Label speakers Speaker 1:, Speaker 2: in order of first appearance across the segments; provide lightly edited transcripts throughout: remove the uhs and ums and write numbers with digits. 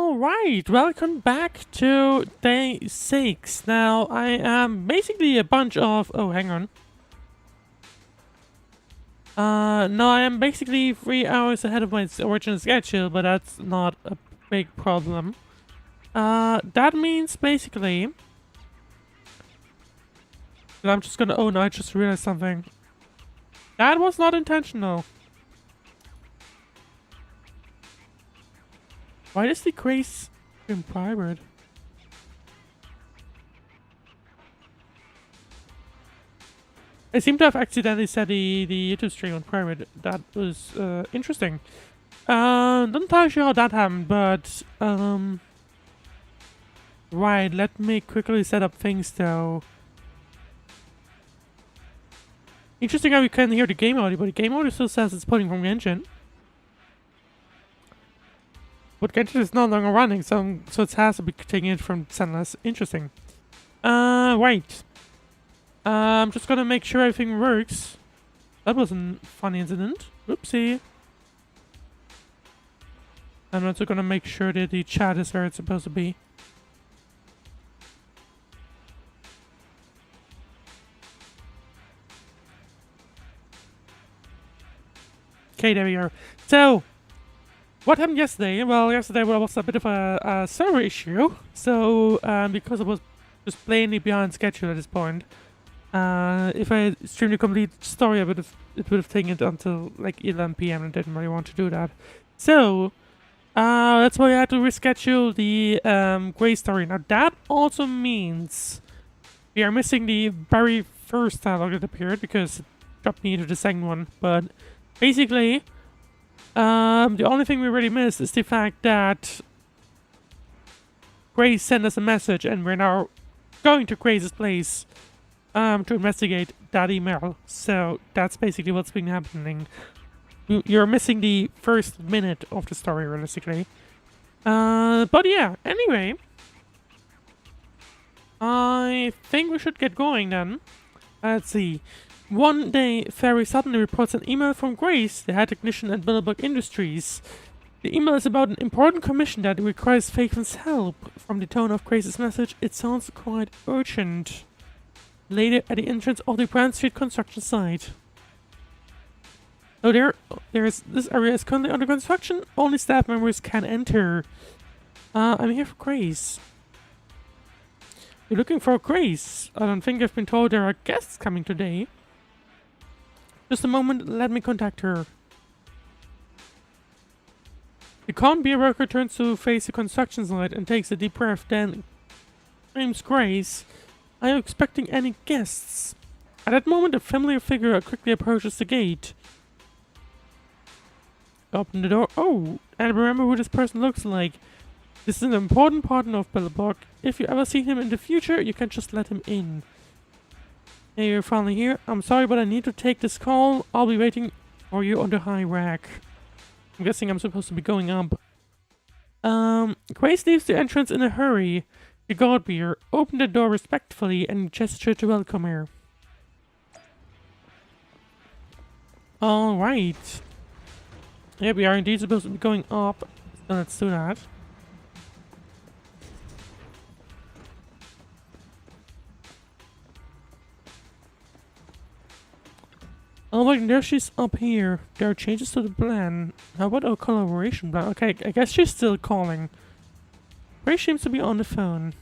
Speaker 1: Alright, welcome back to day 6. Now, I am basically a bunch of... Oh, hang on. No, I am basically 3 hours ahead of my original schedule, but that's not a big problem. That means basically... that I'm just gonna... Oh no, I just realized something. That was not intentional. Why does the Grace in private? I seem to have accidentally set the YouTube stream on private. That was interesting. Not entirely sure how that happened, but right. Let me quickly set up things though. Interesting how we can hear the game audio, but the game audio still says it's pulling from Genshin. But Genshin is no longer running, so it has to be taking it from Zenless. Interesting. Right. I'm just gonna make sure everything works. That was a funny incident. Whoopsie. I'm also gonna make sure that the chat is where it's supposed to be. Okay, there we are. So, what happened yesterday? Well, yesterday was a bit of a server issue. So, because it was just plainly behind schedule at this point, if I streamed the complete story, it would have taken it until like 11 p.m. and didn't really want to do that. So, that's why I had to reschedule the Grey story. Now, that also means we are missing the very first dialogue that appeared because it dropped me into the second one. But basically, the only thing we really missed is the fact that Grace sent us a message and we're now going to Grace's place to investigate that email. So that's basically what's been happening. You're missing the first minute of the story, realistically. But yeah, anyway. I think we should get going then. Let's see. One day, Fairy suddenly reports an email from Grace, the head technician at Billabong Industries. The email is about an important commission that requires Faith's help. From the tone of Grace's message, it sounds quite urgent. Later, at the entrance of the Brand Street construction site. So this area is currently under construction. Only staff members can enter. I'm here for Grace. You're looking for Grace? I don't think I've been told there are guests coming today. Just a moment, let me contact her. The calm beer worker turns to face the construction site and takes a deep breath, then name's Grace. Are you expecting any guests? At that moment, a familiar figure quickly approaches the gate. Open the door. Oh, and remember who this person looks like. This is an important partner of Billabong. If you ever see him in the future, you can just let him in. Hey, you're finally here. I'm sorry, but I need to take this call. I'll be waiting for you on the high rack. I'm guessing I'm supposed to be going up. Grace leaves the entrance in a hurry. The guard bear opened the door respectfully and gestured to welcome her. Alright. Yeah, we are indeed supposed to be going up. So let's do that. Oh wait, there she's up here. There are changes to the plan. How about our collaboration plan? Okay, I guess she's still calling. Grace seems to be on the phone.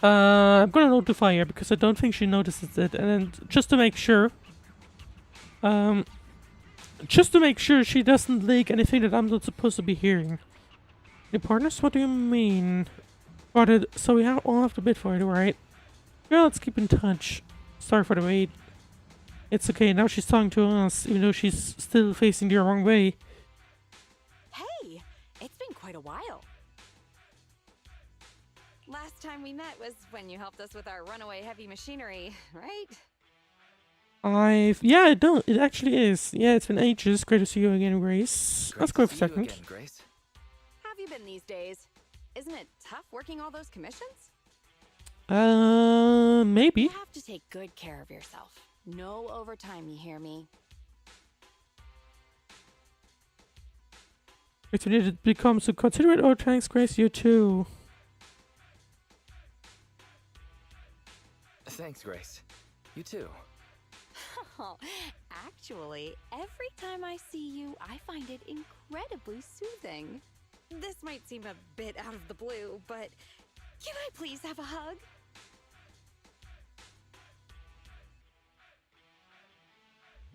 Speaker 1: I'm gonna notify her because I don't think she notices it, and then just to make sure, she doesn't leak anything that I'm not supposed to be hearing. New partners? What do you mean? So we all have to bid for it, right? Yeah, let's keep in touch. Sorry for the wait. It's okay, now she's talking to us, even though she's still facing the wrong way.
Speaker 2: Hey, it's been quite a while. Last time we met was when you helped us with our runaway heavy machinery, right?
Speaker 1: Yeah, it actually is. Yeah, it's been ages. Great to see you again, Grace. Let's go for a second.
Speaker 2: Again, Grace. Have you been these days? Isn't it tough working all those commissions?
Speaker 1: Maybe.
Speaker 2: You have to take good care of yourself. No overtime, you hear me?
Speaker 1: If you need to become so considerate, or thanks, Grace, you too.
Speaker 3: Thanks, Grace. You too.
Speaker 2: Actually, every time I see you, I find it incredibly soothing. This might seem a bit out of the blue, but can I please have a hug?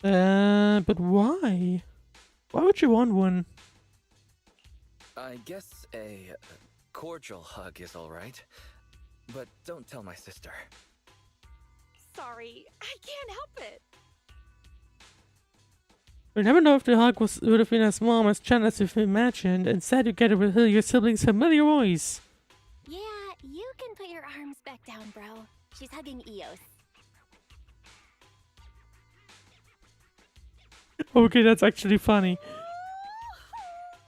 Speaker 1: But why? Why would you want one?
Speaker 3: I guess a cordial hug is all right. But don't tell my sister.
Speaker 2: Sorry, I can't help it.
Speaker 1: We never know if the hug would have been as warm as Jen as you've imagined. Instead, you get to hear your siblings' familiar voice.
Speaker 4: Yeah, you can put your arms back down, bro. She's hugging Eos.
Speaker 1: Okay, that's actually funny.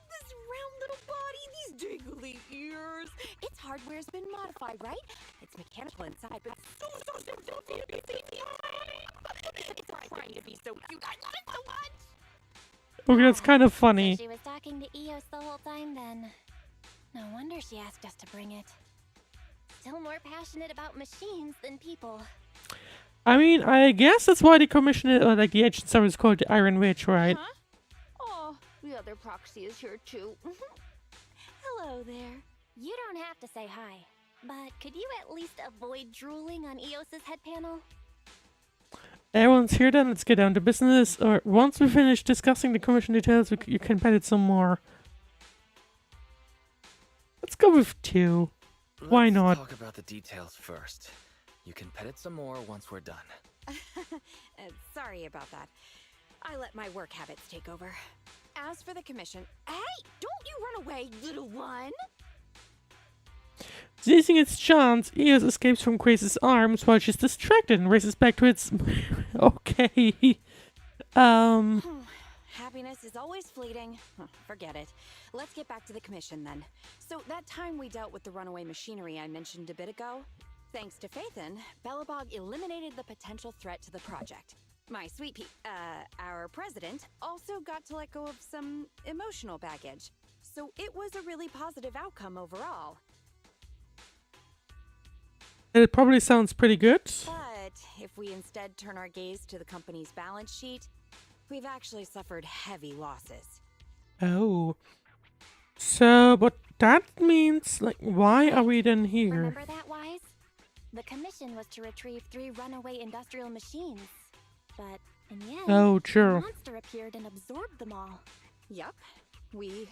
Speaker 2: This round little body, these dangly ears. Its hardware's been modified, right? It's mechanical inside, but so it's trying to be so cute. I love it so much.
Speaker 1: Okay, that's kind of
Speaker 4: So
Speaker 1: funny.
Speaker 4: she was talking to Eos the whole time then. No wonder she asked us to bring it. Still more passionate about machines than people.
Speaker 1: I mean, I guess that's why they commissioned it, like the Agent Stories is called the Iron Witch, right?
Speaker 2: Huh? Oh, the other proxy is here too. Hello there.
Speaker 4: You don't have to say hi, but could you at least avoid drooling on Eos's head panel?
Speaker 1: Everyone's here then, let's get down to business. Or once we finish discussing the commission details, you can pet it some more. Let's go with 2. Why
Speaker 3: Let's
Speaker 1: not?
Speaker 3: talk about the details first. You can pet it some more once we're done.
Speaker 2: Sorry about that. I let my work habits take over. As for the commission, hey, don't you run away, little one!
Speaker 1: Seizing its chance, Eos escapes from Grace's arms while she's distracted and races back to its... Okay.
Speaker 2: Happiness is always fleeting. Forget it. Let's get back to the commission then. So that time we dealt with the runaway machinery I mentioned a bit ago, thanks to Phaethon, Belobog eliminated the potential threat to the project. My sweet our president also got to let go of some emotional baggage. So it was a really positive outcome overall.
Speaker 1: It probably sounds pretty good.
Speaker 2: But if we instead turn our gaze to the company's balance sheet, we've actually suffered heavy losses.
Speaker 1: Oh. So, but that means, like, why are we then here?
Speaker 4: Remember that, Wise? The commission was to retrieve 3 runaway industrial machines. But in the end,
Speaker 1: Oh,
Speaker 4: a
Speaker 1: sure.
Speaker 4: monster appeared and absorbed them all.
Speaker 2: Yup. We,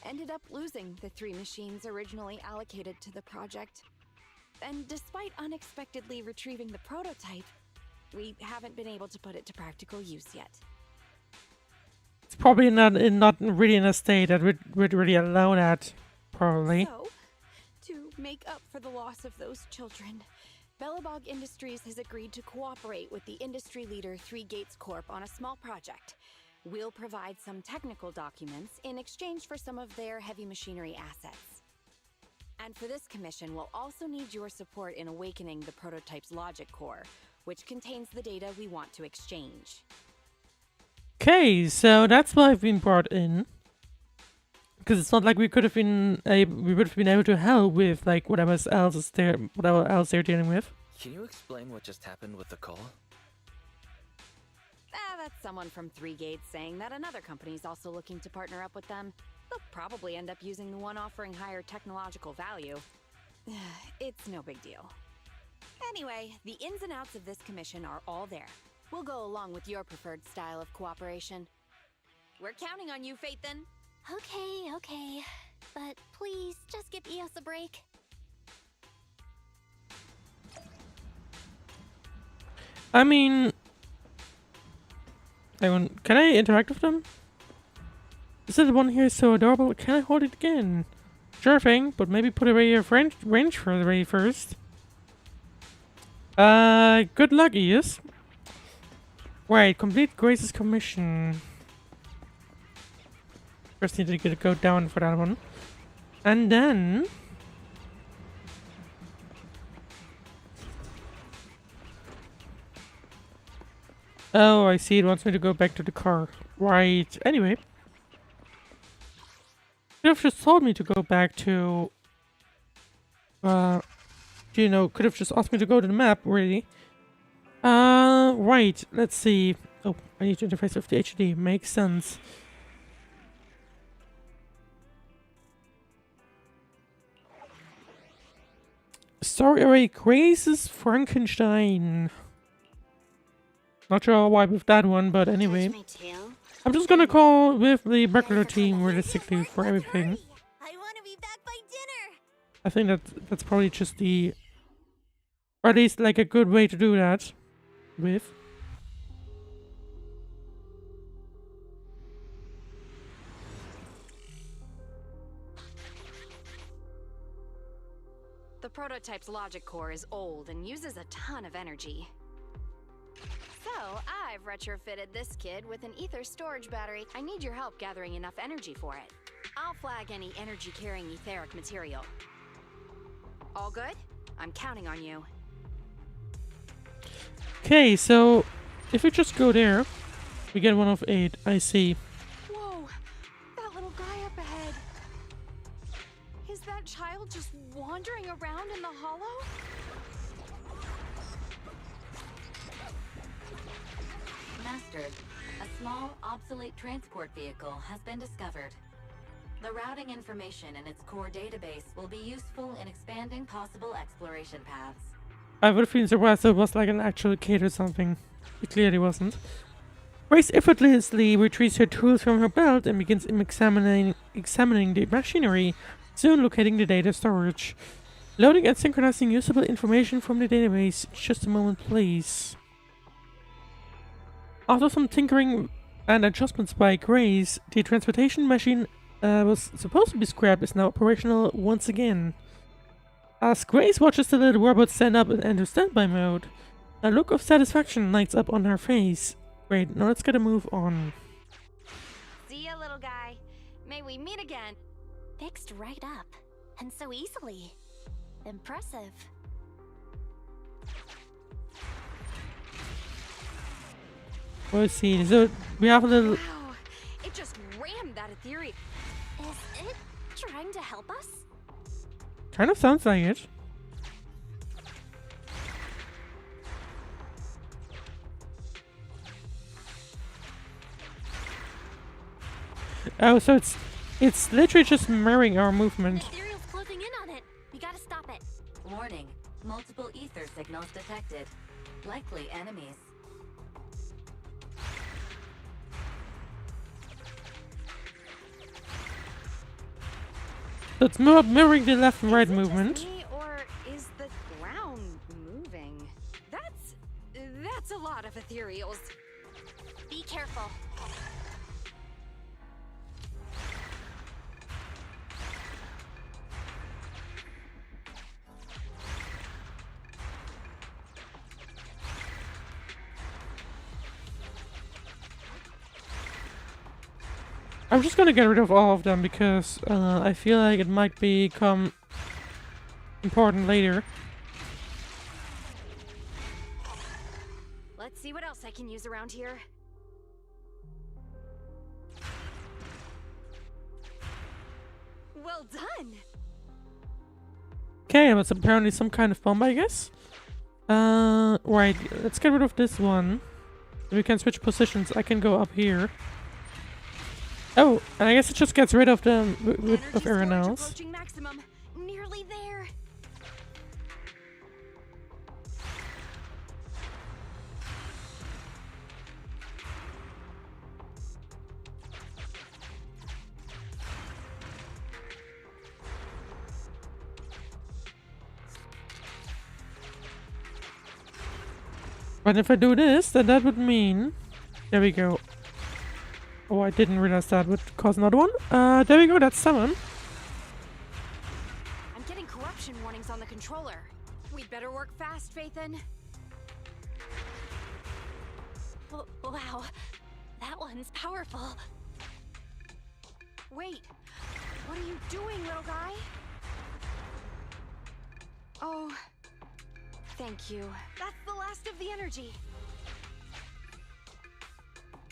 Speaker 2: ended up losing the 3 machines originally allocated to the project. And despite unexpectedly retrieving the prototype, we haven't been able to put it to practical use yet.
Speaker 1: It's probably not really in a state that would really allow that, probably.
Speaker 2: So, to make up for the loss of those children, Belobog Industries has agreed to cooperate with the industry leader 3 Gates Corp on a small project. We'll provide some technical documents in exchange for some of their heavy machinery assets. And for this commission, we'll also need your support in awakening the prototype's logic core, which contains the data we want to exchange.
Speaker 1: Okay, so that's why I've been brought in. Because it's not like we could have been we would have been able to help with like whatever else they're dealing with.
Speaker 3: Can you explain what just happened with the call?
Speaker 2: That's someone from 3 Gates saying that another company's also looking to partner up with them. They'll probably end up using the one offering higher technological value. It's no big deal. Anyway, the ins and outs of this commission are all there. We'll go along with your preferred style of cooperation. We're counting on you, Phaethon.
Speaker 4: Okay. But please, just give Eos a break.
Speaker 1: I mean, can I interact with them? Is it the one here so adorable? Can I hold it again? Sure thing, but maybe put away your range for the way first. Good luck, Eos. Right, complete Grace's commission. First need to go down for that one. And then... Oh, I see. It wants me to go back to the car. Right. Anyway. Could have just told me to go back to... you know, could have just asked me to go to the map, really. Right. Let's see. Oh, I need to interface with the HD. Makes sense. Story array Grace's Frankenstein. Not sure why with that one, but anyway. I'm just gonna call with the regular team realistically for everything.
Speaker 4: I want to be back by dinner.
Speaker 1: I think that's probably just the... Or at least like a good way to do that. With.
Speaker 2: The prototype's logic core is old and uses a ton of energy. So, I've retrofitted this kid with an ether storage battery. I need your help gathering enough energy for it. I'll flag any energy-carrying etheric material. All good? I'm counting on you.
Speaker 1: Okay, so if we just go there, we get 1 of 8. I see.
Speaker 2: Whoa! That little guy up ahead. Is that child just wandering around in the hollow?
Speaker 5: Master, a small, obsolete transport vehicle has been discovered. The routing information in its core database will be useful in expanding possible exploration paths.
Speaker 1: I would have been surprised if it was like an actual kid or something. It clearly wasn't. Grace effortlessly retrieves her tools from her belt and begins examining the machinery, soon locating the data storage. Loading and synchronizing usable information from the database. Just a moment, please. After some tinkering and adjustments by Grace, the transportation machine was supposed to be scrapped is now operational once again. As Grace watches the little robot stand up and enter standby mode, a look of satisfaction lights up on her face. Great, now let's get a move on.
Speaker 2: See ya, little guy. May we meet again.
Speaker 4: Fixed right up. And so easily. Impressive.
Speaker 1: Let's see, so we have a little...
Speaker 2: Wow, it just rammed that ethereal.
Speaker 4: Is it trying to help us?
Speaker 1: Kind of sounds like it. Oh, so it's literally just mirroring our movement.
Speaker 4: Ethereal's closing in on it. We gotta stop it.
Speaker 5: Warning, multiple ether signals detected. Likely enemies.
Speaker 1: So it's mirroring the left and right
Speaker 2: Is it just
Speaker 1: movement.
Speaker 2: me, or is the ground moving? That's a lot of ethereals.
Speaker 4: Be careful.
Speaker 1: I'm just gonna get rid of all of them because I feel like it might become important later.
Speaker 2: Let's see what else I can use around here. Well done!
Speaker 1: Okay, that's apparently some kind of bomb, I guess. Right, let's get rid of this one. We can switch positions. I can go up here. Oh, and I guess it just gets rid of them
Speaker 2: Energy
Speaker 1: of everyone
Speaker 2: storage
Speaker 1: else.
Speaker 2: approaching maximum. Nearly there.
Speaker 1: But if I do this, then that would mean... There we go. Oh, I didn't realize that would cause another one. There we go, that's 7.
Speaker 2: I'm getting corruption warnings on the controller. We'd better work fast, Faithin.
Speaker 4: Wow. That one's powerful.
Speaker 2: Wait, what are you doing, little guy? Oh, thank you. That's the last of the energy.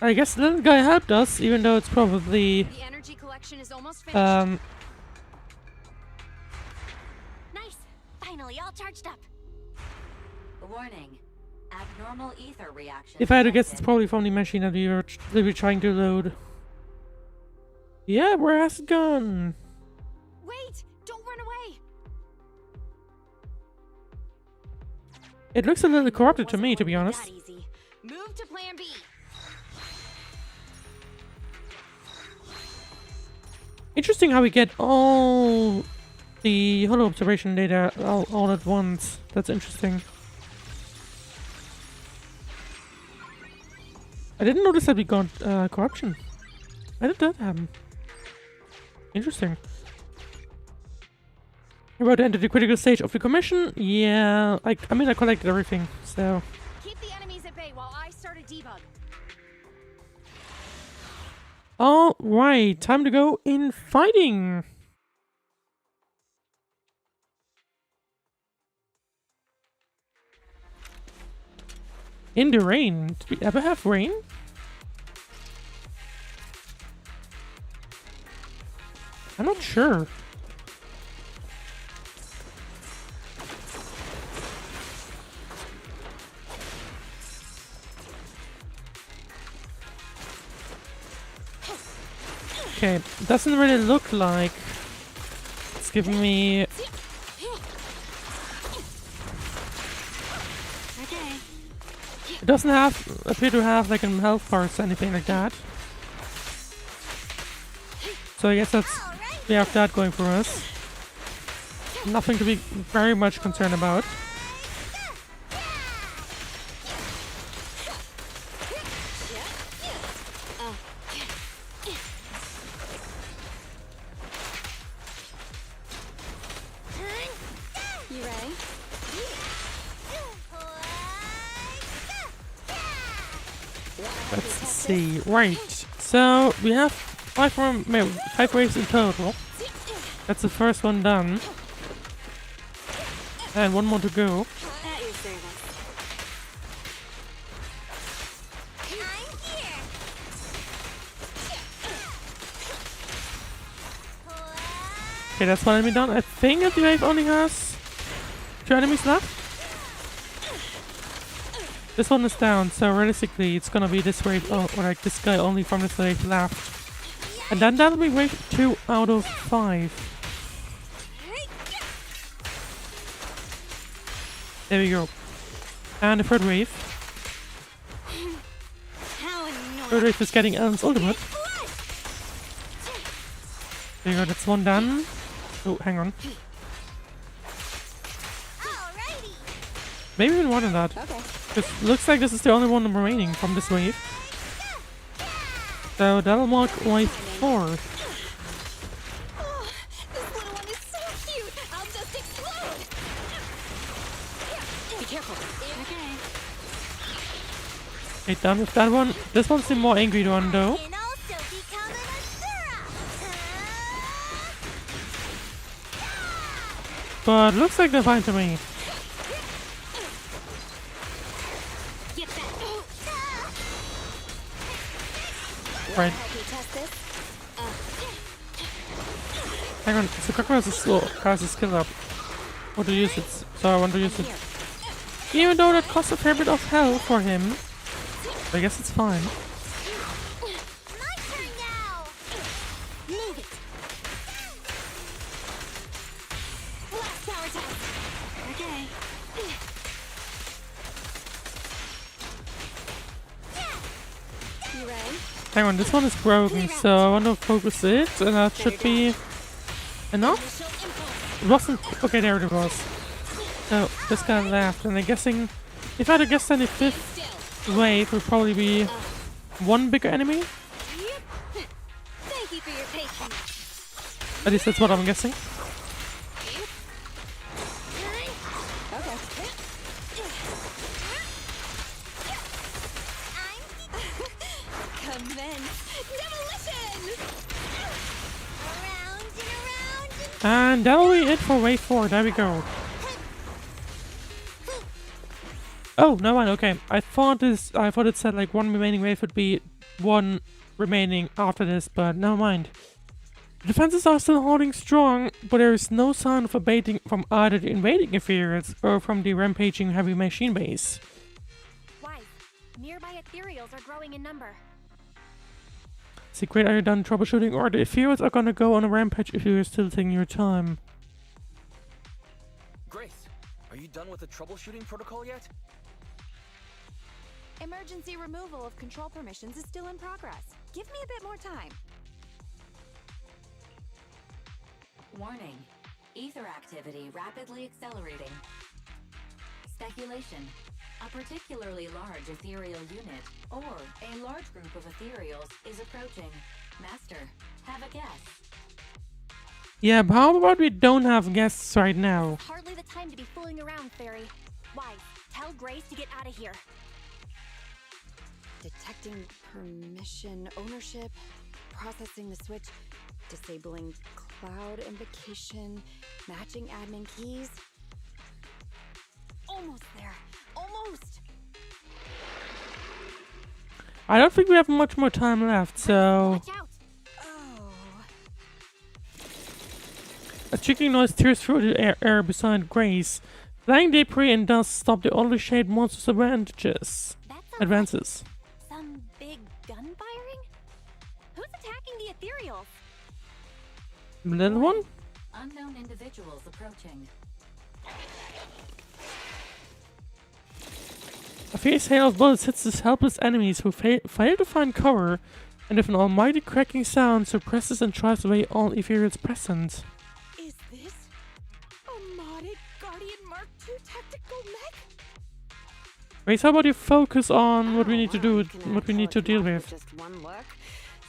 Speaker 1: I guess the little guy helped us, even though it's probably
Speaker 2: The energy collection is almost finished.
Speaker 1: um
Speaker 4: Nice! Finally all charged up.
Speaker 5: Warning. Abnormal ether reaction.
Speaker 1: if I had to guess, it's
Speaker 5: detected.
Speaker 1: probably from the machine that we were trying to load. Yeah, where has it gone?
Speaker 2: Wait! Don't run away!
Speaker 1: It looks a little corrupted to me, to be
Speaker 2: Wasn't
Speaker 1: honest.
Speaker 2: going to be that easy. Move to plan B.
Speaker 1: Interesting how we get all the holo observation data all at once. That's interesting. I didn't notice that we got corruption. How did that happen? Interesting. You're about to enter the critical stage of the commission? Yeah, I mean I collected everything, so...
Speaker 2: Keep the enemies at bay while I start a debug.
Speaker 1: Alright, time to go in fighting! In the rain? Did we ever have rain? I'm not sure. Okay, it doesn't really look like it's giving me...
Speaker 2: Okay.
Speaker 1: It doesn't appear to have like an health bars or anything like that. So I guess we have that going for us. Nothing to be very much concerned about.
Speaker 2: You ready?
Speaker 1: Let's see. Right. So we have five waves in total. That's the first one done. And one more to go.
Speaker 2: At your service.
Speaker 1: Okay, that's one enemy done. I think that the wave only has 2 enemies left. This one is down, so realistically it's gonna be this wave, or like this guy only from this wave left. And then that'll be wave 2 out of 5. There we go. And the third wave.
Speaker 2: How annoying.
Speaker 1: Third wave is getting Ellen's ultimate. There you go, that's one done. Oh, hang on. Maybe even more than that.
Speaker 2: Okay.
Speaker 1: Because looks like this is the only one remaining from this wave. So that'll mark wave 4.
Speaker 2: Oh, this little one is so cute. I'll just explode. Be careful. Okay.
Speaker 1: Okay, done with that one. This one's the more angry one though.
Speaker 4: Can also become an Asura.
Speaker 1: But looks like they're fine to me.
Speaker 2: Get back.
Speaker 1: Right.
Speaker 2: Help me test this.
Speaker 1: Hang on, so Kokoro has a skill up. Want to use it, so I want to use it. Even though that costs a fair bit of hell for him. I guess it's fine.
Speaker 4: My turn now.
Speaker 2: Move it. Blast power test. Okay. You ready?
Speaker 1: Hang on, this one is broken, so I want to focus it, and that should be enough?
Speaker 2: Initial impulse.
Speaker 1: It wasn't... Okay, there it was. So, this guy left, and I'm guessing... If I had to guess, then the fifth
Speaker 2: Still.
Speaker 1: wave would probably be one bigger enemy.
Speaker 2: Yep. Thank you for your patience.
Speaker 1: At least that's what I'm guessing.
Speaker 2: Okay. Commence demolition.
Speaker 4: Around and around and
Speaker 1: And that'll be it for wave 4. There we go. Oh, no one. Okay, I thought it said like one remaining wave would be one remaining after this, but never mind. The defenses are still holding strong, but there is no sign of abating from either the invading Ethereals or from the rampaging heavy machine base.
Speaker 4: Wise, nearby ethereals are growing in number.
Speaker 1: Secret, are you done troubleshooting, or the Ethereals are gonna go on a rampage if you're still taking your time?
Speaker 3: Grace, are you done with the troubleshooting protocol yet?
Speaker 2: Emergency removal of control permissions is still in progress. Give me a bit more time.
Speaker 5: Warning. Ether activity rapidly accelerating. Speculation. A particularly large ethereal unit, or a large group of ethereals, is approaching. Master, have a guess.
Speaker 1: Yeah, but how about we don't have guests right now?
Speaker 4: Hardly the time to be fooling around, Fairy. Wise, tell Grace to get out of here.
Speaker 2: Detecting permission ownership, processing the switch, disabling cloud invocation, matching admin keys. Almost there. Almost.
Speaker 1: I don't think we have much more time left, so...
Speaker 4: Watch out!
Speaker 2: Oh.
Speaker 1: A ticking noise tears through the air beside Grace. Flying debris and dust stop the oddly shaped monster's advances.
Speaker 4: That's some big gun firing? Who's attacking the ethereals?
Speaker 1: Little one?
Speaker 5: Unknown individuals approaching.
Speaker 1: A fierce hail of bullets hits his helpless enemies who fail to find cover, and with an almighty cracking sound suppresses and drives away all Ethereals present.
Speaker 2: Is this a modded Guardian Mark II tactical mech?
Speaker 1: Grace, how about you focus on what we need to
Speaker 6: wow,
Speaker 1: do,
Speaker 6: you can
Speaker 1: what we need to
Speaker 6: tell
Speaker 1: deal
Speaker 6: it's
Speaker 1: with?
Speaker 6: not Just one look.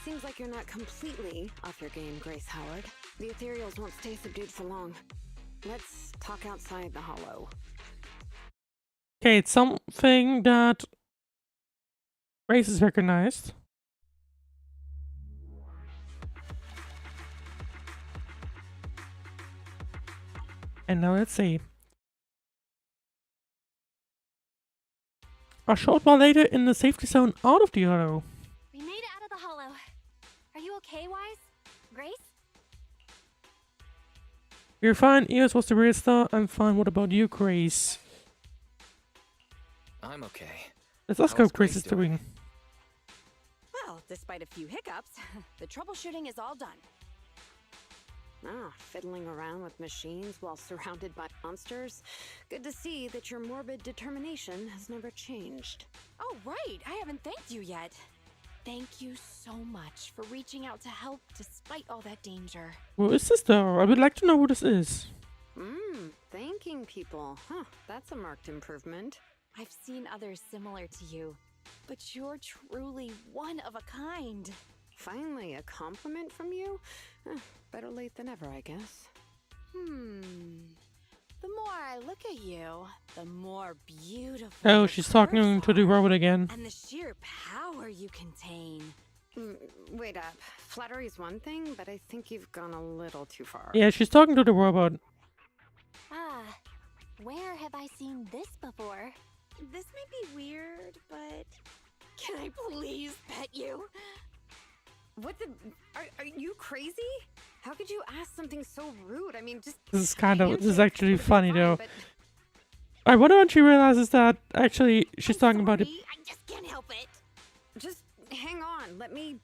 Speaker 6: Seems like you're not completely off your game, Grace Howard. The ethereals won't stay subdued for long. Let's talk outside the hollow.
Speaker 1: Okay, it's something that Grace has recognized. And now let's see. A short while later, in the safety zone out of the hollow.
Speaker 4: We made it out of the hollow. Are you okay, Wise? Grace?
Speaker 1: You're fine. Eos was the real star. I'm fine. What about you, Grace?
Speaker 3: I'm okay.
Speaker 1: Let's ask how Grace is doing.
Speaker 2: Well, despite a few hiccups, the troubleshooting is all done.
Speaker 6: Ah, fiddling around with machines while surrounded by monsters. Good to see that your morbid determination has never changed.
Speaker 2: Oh, right. I haven't thanked you yet. Thank you so much for reaching out to help despite all that danger.
Speaker 1: Who is this though? I would like to know who this is.
Speaker 6: Thanking people. Huh, that's a marked improvement.
Speaker 2: I've seen others similar to you, but you're truly one of a kind.
Speaker 6: Finally, a compliment from you? Better late than ever, I guess.
Speaker 2: The more I look at you, the more beautiful.
Speaker 1: Oh,
Speaker 2: your
Speaker 1: she's talking
Speaker 2: curves
Speaker 1: to the
Speaker 2: are,
Speaker 1: robot again.
Speaker 2: and the sheer power you contain.
Speaker 6: Wait up. Flattery's one thing, but I think you've gone a little too far.
Speaker 1: Yeah, she's talking to the robot.
Speaker 4: Ah, where have I seen this before?
Speaker 2: This may be weird, but can I please pet you?
Speaker 6: What the? Are you crazy? How could you ask something so rude? I mean, just.
Speaker 1: This is
Speaker 6: handshake
Speaker 1: actually
Speaker 6: would've been
Speaker 1: funny
Speaker 6: fine,
Speaker 1: though.
Speaker 6: but-
Speaker 1: I wonder when she realizes that actually she's talking about it.
Speaker 2: Sorry, I just can't help it.
Speaker 6: Just hang on. Let me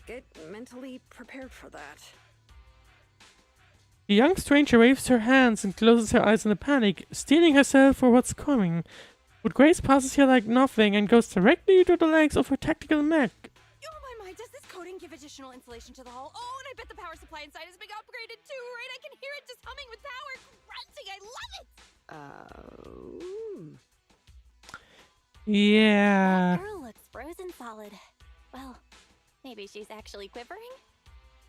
Speaker 6: get mentally prepared for that.
Speaker 1: The young stranger waves her hands and closes her eyes in a panic, steeling herself for what's coming. But Grace passes here like nothing and goes directly to the legs of her tactical mech.
Speaker 2: Oh my, does this coating give additional insulation to the hull? Oh, and I bet the power supply inside has been upgraded too, right? I can hear it just humming with power, grunting. I love it.
Speaker 1: Yeah.
Speaker 4: That girl looks frozen solid. Well, maybe she's actually quivering?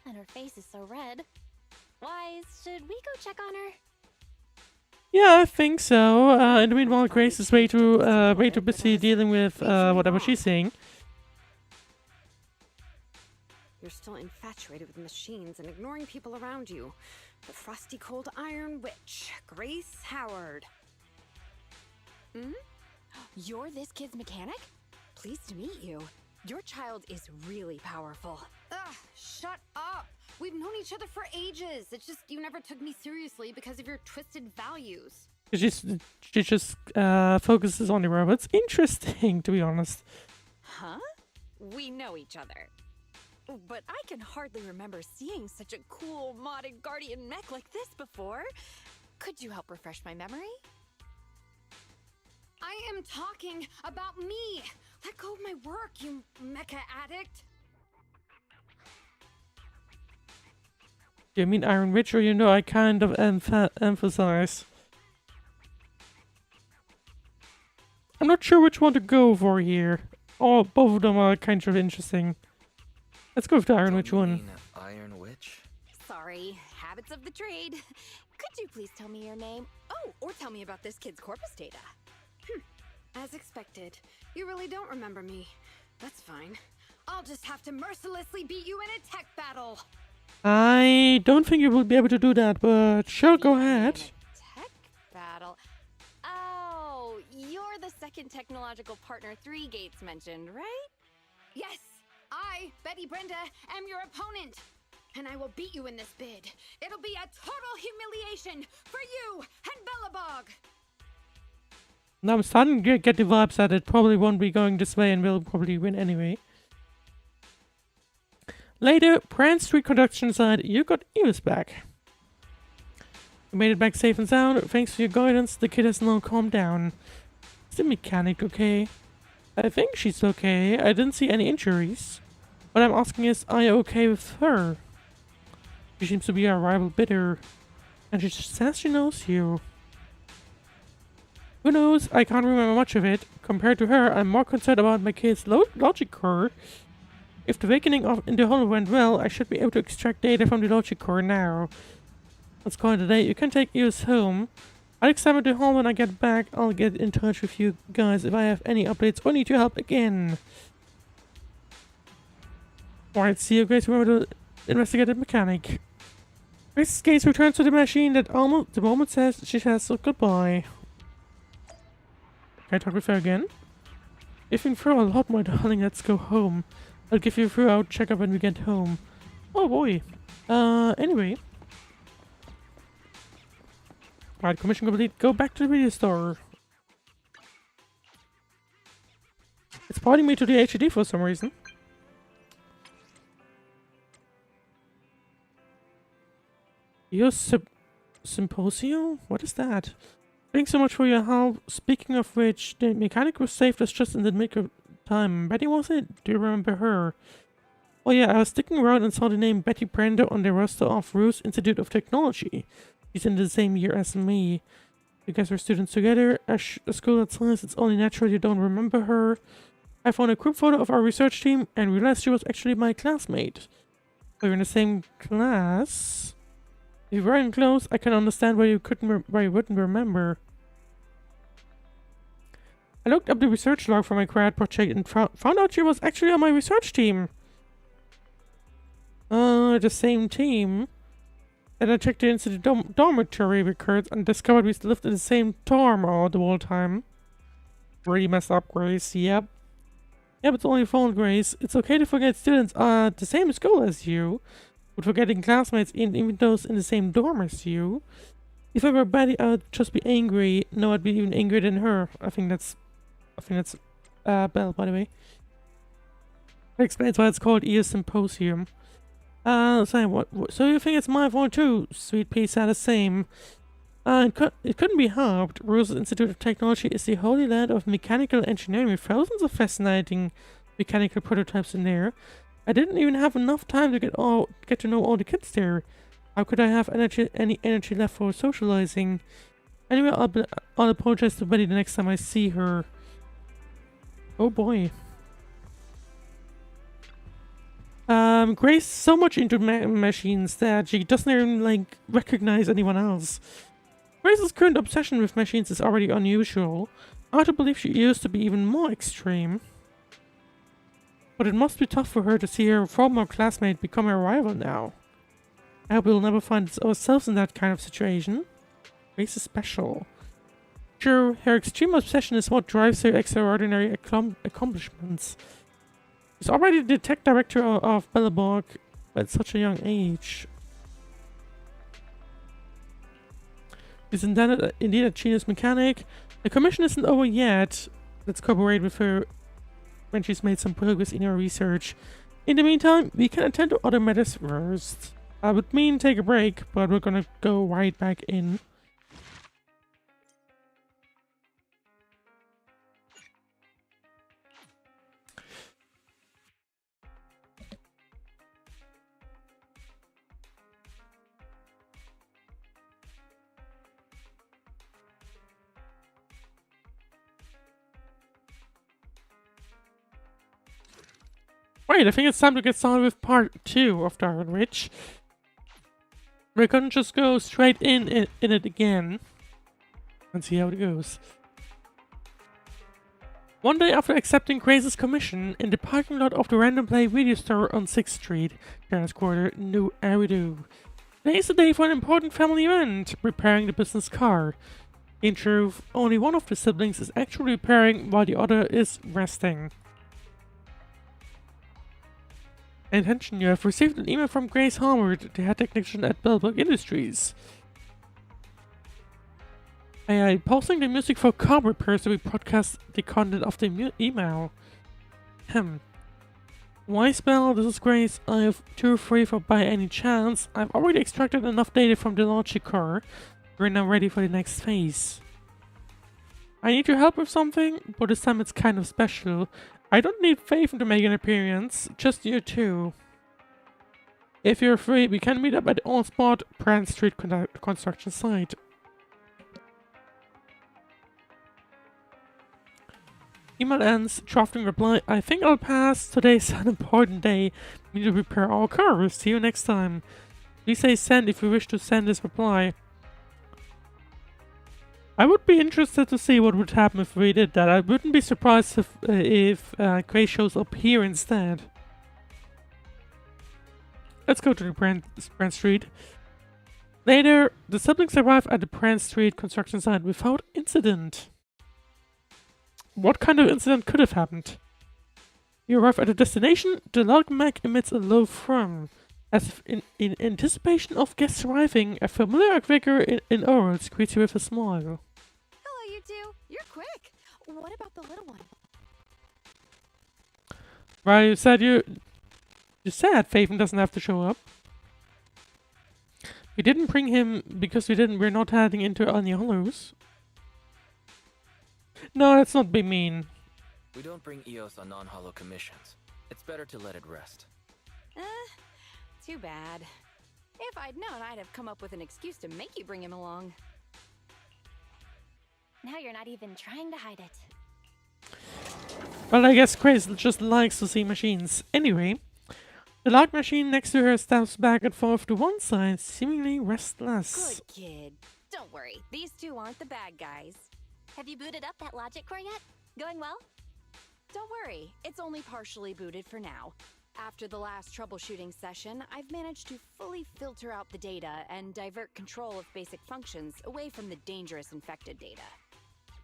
Speaker 4: And her face is so red. Wise, should we go check on her?
Speaker 1: Yeah, I think so. In the meanwhile, Grace is way too busy dealing with whatever she's saying.
Speaker 6: You're still infatuated with machines and ignoring people around you. The frosty cold iron witch, Grace Howard.
Speaker 2: You're this kid's mechanic? Pleased to meet you. Your child is really powerful.
Speaker 6: Ugh, shut up! We've known each other for ages. It's just you never took me seriously because of your twisted values.
Speaker 1: She just focuses on the robots. Interesting, to be honest.
Speaker 2: Huh? We know each other. But I can hardly remember seeing such a cool modded guardian mech like this before. Could you help refresh my memory?
Speaker 6: I am talking about me! Let go of my work, you mecha addict!
Speaker 1: Do you mean Iron Witch, or I kind of emphasize? I'm not sure which one to go for here. Oh, both of them are kind of interesting. Let's go with the Iron Witch one.
Speaker 3: Iron Witch?
Speaker 2: Sorry, habits of the trade. Could you please tell me your name? Oh, or tell me about this kid's corpus data.
Speaker 6: As expected. You really don't remember me. That's fine. I'll just have to mercilessly beat you in a tech battle!
Speaker 1: I don't think you will be able to do that, but sure, go ahead.
Speaker 2: Tech battle. Oh, you're the second technological partner 3 Gates mentioned, right?
Speaker 6: Yes! I, Betty Brenda, am your opponent! And I will beat you in this bid. It'll be a total humiliation for you and Bellabog!
Speaker 1: Now I'm starting to get the vibes that it probably won't be going this way and we'll probably win anyway. Later, Brand Street Production side, you got Eos back. You made it back safe and sound. Thanks for your guidance, the kid has now calmed down. Is the mechanic okay? I think she's okay. I didn't see any injuries. What I'm asking is, are you okay with her? She seems to be a rival bidder. And she says she knows you. Who knows? I can't remember much of it. Compared to her, I'm more concerned about my kid's logic core. If the awakening in the hollow went well, I should be able to extract data from the logic core now. Let's call it a day. You can take Eos home. I'll examine the hall when I get back. I'll get in touch with you guys if I have any updates or need your help again. Alright, see you guys. Remember to investigate the mechanic. Grace's gaze returns to the machine that almost the moment says she has said goodbye. Can I talk with her again? You've been through a lot, my darling. Let's go home. I'll give you a thorough checkup when we get home. Oh boy. Anyway. Alright, commission complete. Go back to the video store. It's pointing me to the HUD for some reason. Your symposium? What is that? Thanks so much for your help. Speaking of which, the mechanic was saved us just in the nick of time. Betty, was it? Do you remember her? Oh yeah, I was sticking around and saw the name Betty Brenda on the roster of Roos Institute of Technology. She's in the same year as me. You guys were students together. At a school that size, it's only natural you don't remember her. I found a group photo of our research team and realized she was actually my classmate. We were in the same class. If you weren't close, I can understand why you wouldn't remember. I looked up the research log for my grad project and found out she was actually on my research team. The same team. Then I checked into the dormitory records and discovered we lived in the same dorm all the whole time. Really messed up, Grace. Yep. Yep, it's only phone, Grace. It's okay to forget students are at the same school as you. But forgetting classmates, even those in the same dorm as you. If I were Betty, I would just be angry. No, I'd be even angrier than her. I think that's Belle, by the way. That explains why it's called Eos Symposium. So you think it's my fault too? Sweet Pea said the same. It couldn't be helped. Roos Institute of Technology is the holy land of mechanical engineering with thousands of fascinating mechanical prototypes in there. I didn't even have enough time to get to know all the kids there. How could I have any energy left for socializing? Anyway, I'll apologize to Betty the next time I see her. Oh boy. Grace is so much into machines that she doesn't even, recognize anyone else. Grace's current obsession with machines is already unusual. Hard to believe she used to be even more extreme. But it must be tough for her to see her former classmate become a rival now. I hope we'll never find ourselves in that kind of situation. Grace is special. True, her extreme obsession is what drives her extraordinary accomplishments. She's already the tech director of Bellabog at such a young age. She's indeed a genius mechanic. The commission isn't over yet. Let's cooperate with her when she's made some progress in her research. In the meantime, we can attend to other matters first. I would mean take a break, but we're gonna go right back in. Right, I think it's time to get started with part 2 of Darwin Ridge. We're gonna just go straight in it again and see how it goes. One day after accepting Grace's commission, in the parking lot of the Random Play video store on 6th Street, Terrace Quarter, New Eridu. Today is the day for an important family event, repairing the business car. In truth, only one of the siblings is actually repairing while the other is resting. Attention, you have received an email from Grace Howard, the head technician at Bellbrook Industries. AI posting the music for car repairs to broadcast the content of the email. Why spell? This is Grace. I have 2 free for by any chance. I've already extracted enough data from the logic core. We're now ready for the next phase. I need your help with something, but this time it's kind of special. I don't need Faith to make an appearance, just you two. If you're free, we can meet up at the on-spot Brand Street construction site. Email ends, drafting reply. I think I'll pass. Today's an important day. We need to repair our cars. See you next time. Please say send if you wish to send this reply. I would be interested to see what would happen if we did that. I wouldn't be surprised if Grace shows up here instead. Let's go to the Brand Street. Later, the siblings arrive at the Brand Street construction site without incident. What kind of incident could have happened? You arrive at the destination, the log mech emits a low thrum. As if in anticipation of guests arriving, a familiar figure in overalls greets you with a smile.
Speaker 2: Hello, you two. You're quick. What about the little one?
Speaker 1: Right, you said Faven doesn't have to show up. We didn't bring him because we're not heading into any hollows. No, let's not be mean.
Speaker 3: We don't bring EOS on non-hollow commissions. It's better to let it rest.
Speaker 2: Too bad. If I'd known, I'd have come up with an excuse to make you bring him along.
Speaker 4: Now you're not even trying to hide it.
Speaker 1: Well, I guess Grace just likes to see machines. Anyway, the log machine next to her steps back and forth to one side, seemingly restless.
Speaker 2: Good kid. Don't worry, these two aren't the bad guys.
Speaker 4: Have you booted up that logic core yet? Going well?
Speaker 2: Don't worry, it's only partially booted for now. After the last troubleshooting session, I've managed to fully filter out the data and divert control of basic functions away from the dangerous infected data.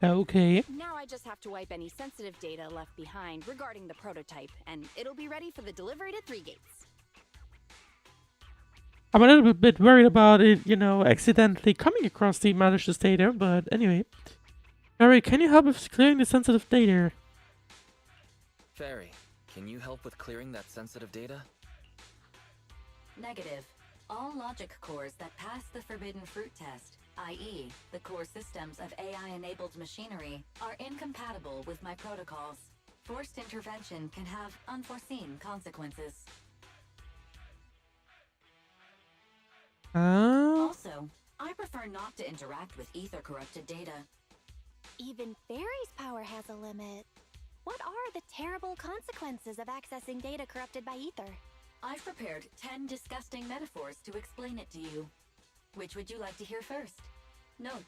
Speaker 1: Okay.
Speaker 2: Now I just have to wipe any sensitive data left behind regarding the prototype, and it'll be ready for the delivery to 3 Gates.
Speaker 1: I'm a little bit worried about it, accidentally coming across the malicious data, but anyway. Barry, can you help with clearing the sensitive data?
Speaker 3: Fairy, can you help with clearing that sensitive data?
Speaker 5: Negative. All logic cores that pass the forbidden fruit test, i.e., the core systems of AI-enabled machinery, are incompatible with my protocols. Forced intervention can have unforeseen consequences. Also, I prefer not to interact with ether-corrupted data.
Speaker 4: Even Fairy's power has a limit. What are the terrible consequences of accessing data corrupted by ether?
Speaker 5: I've prepared 10 disgusting metaphors to explain it to you. Which would you like to hear first? Note,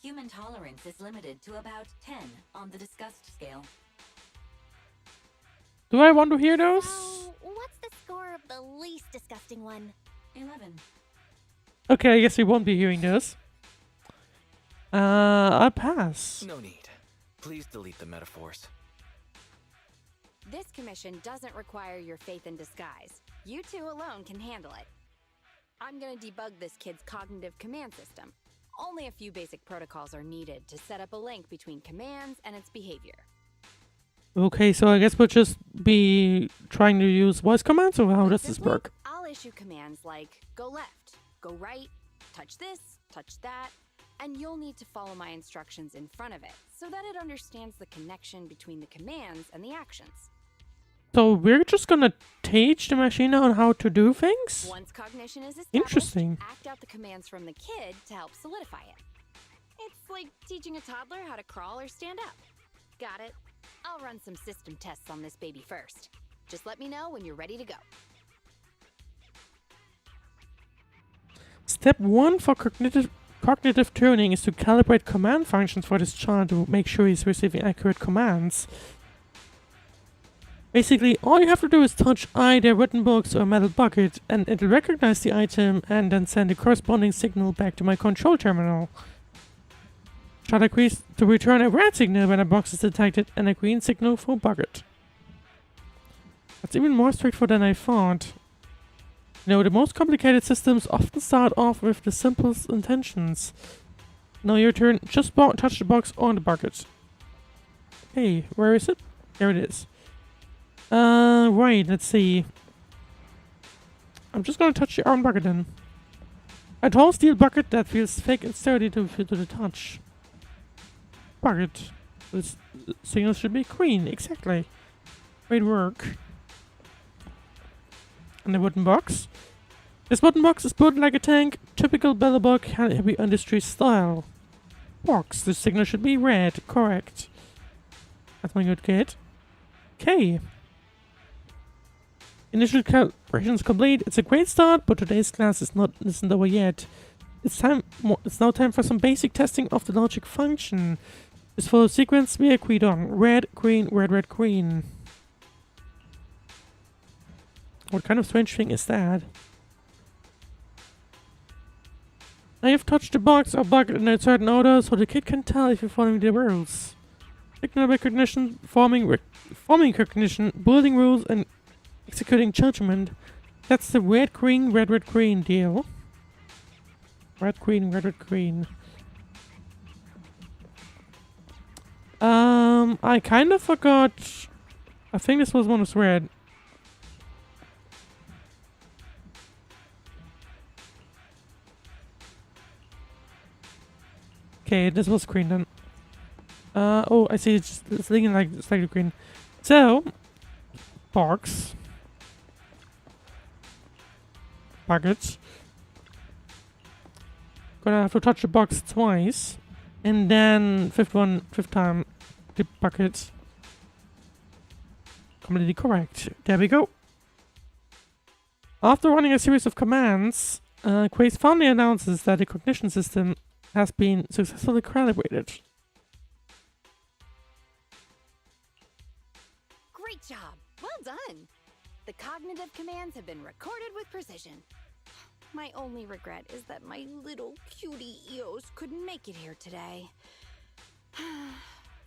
Speaker 5: human tolerance is limited to about 10 on the disgust scale.
Speaker 1: Do I want to hear those?
Speaker 4: So, what's the score of the least disgusting one?
Speaker 5: 11.
Speaker 1: Okay, I guess we won't be hearing those. I'll pass.
Speaker 3: No need. Please delete the metaphors.
Speaker 2: This commission doesn't require your faith in disguise. You two alone can handle it. I'm gonna debug this kid's cognitive command system. Only a few basic protocols are needed to set up a link between commands and its behavior.
Speaker 1: Okay, so I guess we'll just be trying to use voice commands, or how does this
Speaker 2: Simply,
Speaker 1: work?
Speaker 2: I'll issue commands like go left, go right, touch this, touch that, and you'll need to follow my instructions in front of it so that it understands the connection between the commands and the actions.
Speaker 1: So we're just gonna teach the machine on how to do things?
Speaker 2: Once cognition is established,
Speaker 1: Interesting.
Speaker 2: act out the commands from the kid to help solidify it. It's like teaching a toddler how to crawl or stand up. Got it? I'll run some system tests on this baby first. Just let me know when you're ready to go.
Speaker 1: Step 1 for cognitive tuning is to calibrate command functions for this child to make sure he's receiving accurate commands. Basically, all you have to do is touch either wooden box or a metal bucket, and it'll recognize the item and then send the corresponding signal back to my control terminal. Child agrees to return a red signal when a box is detected and a green signal for a bucket. That's even more straightforward than I thought. You know, the most complicated systems often start off with the simplest intentions. Now your turn, just touch the box or the bucket. Hey, where is it? There it is. Right, let's see. I'm just gonna touch the iron bucket then. A tall steel bucket that feels thick and sturdy to the touch. Bucket. This signal should be green, exactly. Great work. And the wooden box. This wooden box is built like a tank, typical Bellabog heavy industry style. Box, the signal should be red, correct. That's my good kid. Okay. Initial calibrations complete. It's a great start, but today's class isn't over yet. It's now time for some basic testing of the logic function. This follows sequence we agreed on. Red, green, red, red, green. What kind of strange thing is that? Now you've touched the box or bucket in a certain order, so the kid can tell if you're following the rules. Signal recognition, forming recognition, building rules, and executing judgment. That's the red, green, red, red, green deal. Red, green, red, red, green. I kind of forgot. I think this was one was red. Okay, this was green then. Oh, I see. It's looking like slightly green. So, box, bucket. Gonna have to touch the box twice, and then fifth time, the bucket. Completely correct. There we go. After running a series of commands, Grace finally announces that the cognition system has been successfully calibrated.
Speaker 2: Great job! Well done! The cognitive commands have been recorded with precision. My only regret is that my little cutie Eos couldn't make it here today.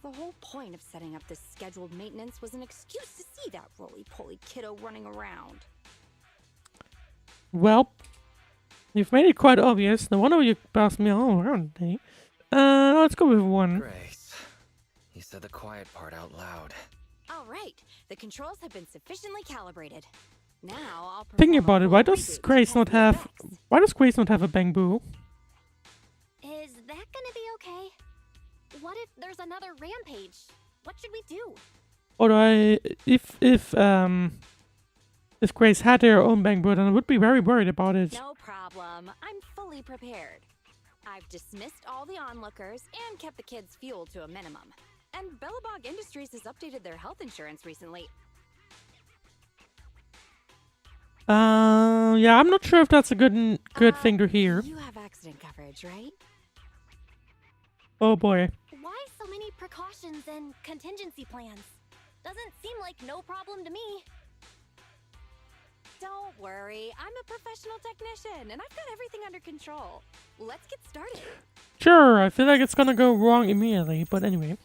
Speaker 2: The whole point of setting up this scheduled maintenance was an excuse to see that roly-poly kiddo running around.
Speaker 1: Well, you've made it quite obvious. No wonder you passed me all around today. Let's go with one.
Speaker 3: Grace, you said the quiet part out loud.
Speaker 2: All right, the controls have been sufficiently calibrated. Now I'll
Speaker 1: Thinking
Speaker 2: perform
Speaker 1: about
Speaker 2: a
Speaker 1: it, why
Speaker 2: full
Speaker 1: does
Speaker 2: reboot to
Speaker 1: Grace
Speaker 2: test
Speaker 1: not
Speaker 2: the
Speaker 1: have?
Speaker 2: effects.
Speaker 1: Why does Grace not have a bang boo?
Speaker 4: Is that gonna be okay? What if there's another rampage? What should we do?
Speaker 1: Or if Grace had her own bang boo, then I would be very worried about it.
Speaker 2: No problem. I'm fully prepared. I've dismissed all the onlookers and kept the kids' fuel to a minimum. And Bellabog Industries has updated their health insurance recently.
Speaker 1: Yeah, I'm not sure if that's a good thing to hear.
Speaker 2: You have accident coverage, right?
Speaker 1: Oh boy.
Speaker 4: Why so many precautions and contingency plans? Doesn't seem like no problem to me.
Speaker 2: Don't worry, I'm a professional technician and I've got everything under control. Let's get started.
Speaker 1: Sure, I feel like it's gonna go wrong immediately, but anyway.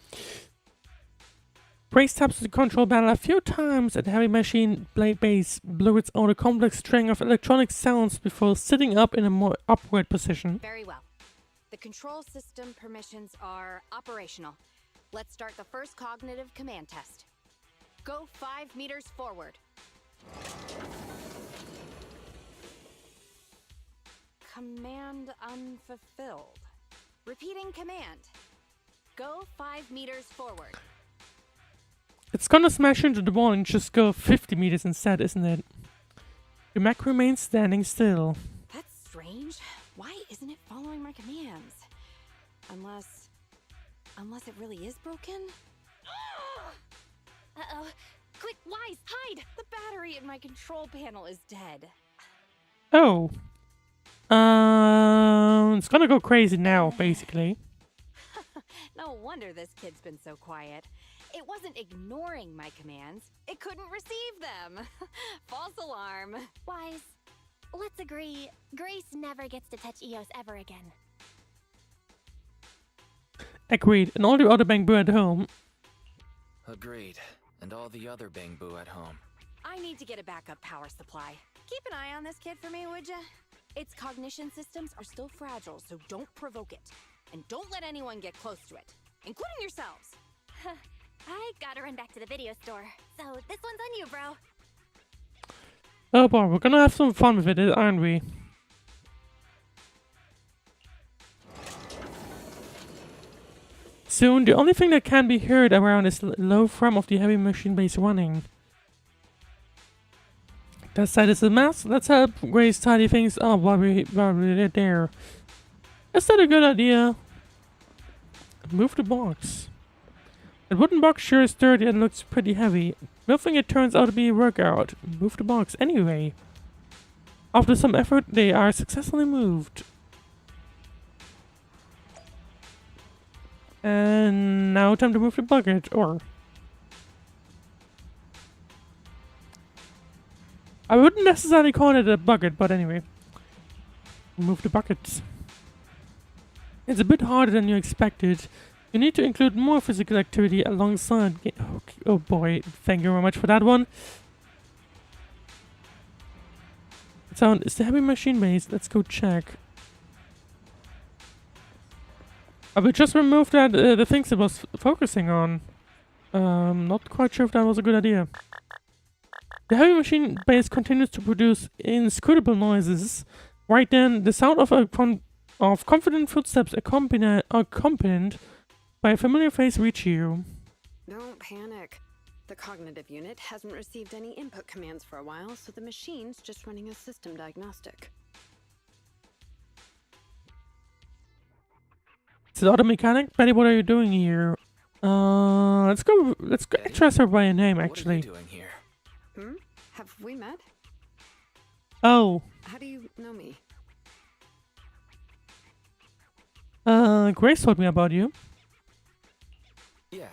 Speaker 1: Grace taps the control panel a few times and the heavy machine blade base blurts out a complex string of electronic sounds before sitting up in a more upward position.
Speaker 2: Very well. The control system permissions are operational. Let's start the first cognitive command test. Go 5 meters forward. Command unfulfilled. Repeating command. Go 5 meters forward.
Speaker 1: It's gonna smash into the wall and just go 50 meters instead, isn't it? The mech remains standing still.
Speaker 2: That's strange. Why isn't it following my commands? Unless it really is broken?
Speaker 4: Uh-oh. Quick, Wise, hide!
Speaker 2: The battery in my control panel is dead.
Speaker 1: Oh. It's gonna go crazy now, basically.
Speaker 2: No wonder this kid's been so quiet. It wasn't ignoring my commands. It couldn't receive them. False alarm.
Speaker 4: Wise, let's agree, Grace never gets to touch Eos ever again.
Speaker 1: Agreed, and all the other Bangbu at home.
Speaker 3: Agreed. And all the other Bangbu at home.
Speaker 2: I need to get a backup power supply. Keep an eye on this kid for me, would ya? Its cognition systems are still fragile, so don't provoke it. And don't let anyone get close to it, including yourselves.
Speaker 4: I gotta run back to the video store, so this one's on you, bro.
Speaker 1: Oh boy, we're gonna have some fun with it, aren't we? Soon, the only thing that can be heard around is the low thrum of the heavy machine base running. That side is a mess. Let's help Grace tidy things up while we're there. Is that a good idea? Move the box. The wooden box sure is dirty and looks pretty heavy. Moving it turns out to be a workout. Move the box anyway. After some effort, they are successfully moved. And now time to move the bucket, or... I wouldn't necessarily call it a bucket, but anyway. Move the buckets. It's a bit harder than you expected. You need to include more physical activity alongside... Oh boy, thank you very much for that one. Sound is the heavy machine base. Let's go check. I will just remove that the things it was focusing on. Not quite sure if that was a good idea. The heavy machine base continues to produce inscrutable noises. Right then, the sound of confident footsteps accompanied by a familiar face reach you.
Speaker 6: Don't panic. The cognitive unit hasn't received any input commands for a while, so the machine's just running a system diagnostic.
Speaker 1: It's the auto mechanic? Betty, what are you doing here? Let's go address her by a name, actually.
Speaker 3: What are you doing here?
Speaker 6: Have we met?
Speaker 1: Oh.
Speaker 6: How do you know me?
Speaker 1: Grace told me about you.
Speaker 3: Yeah,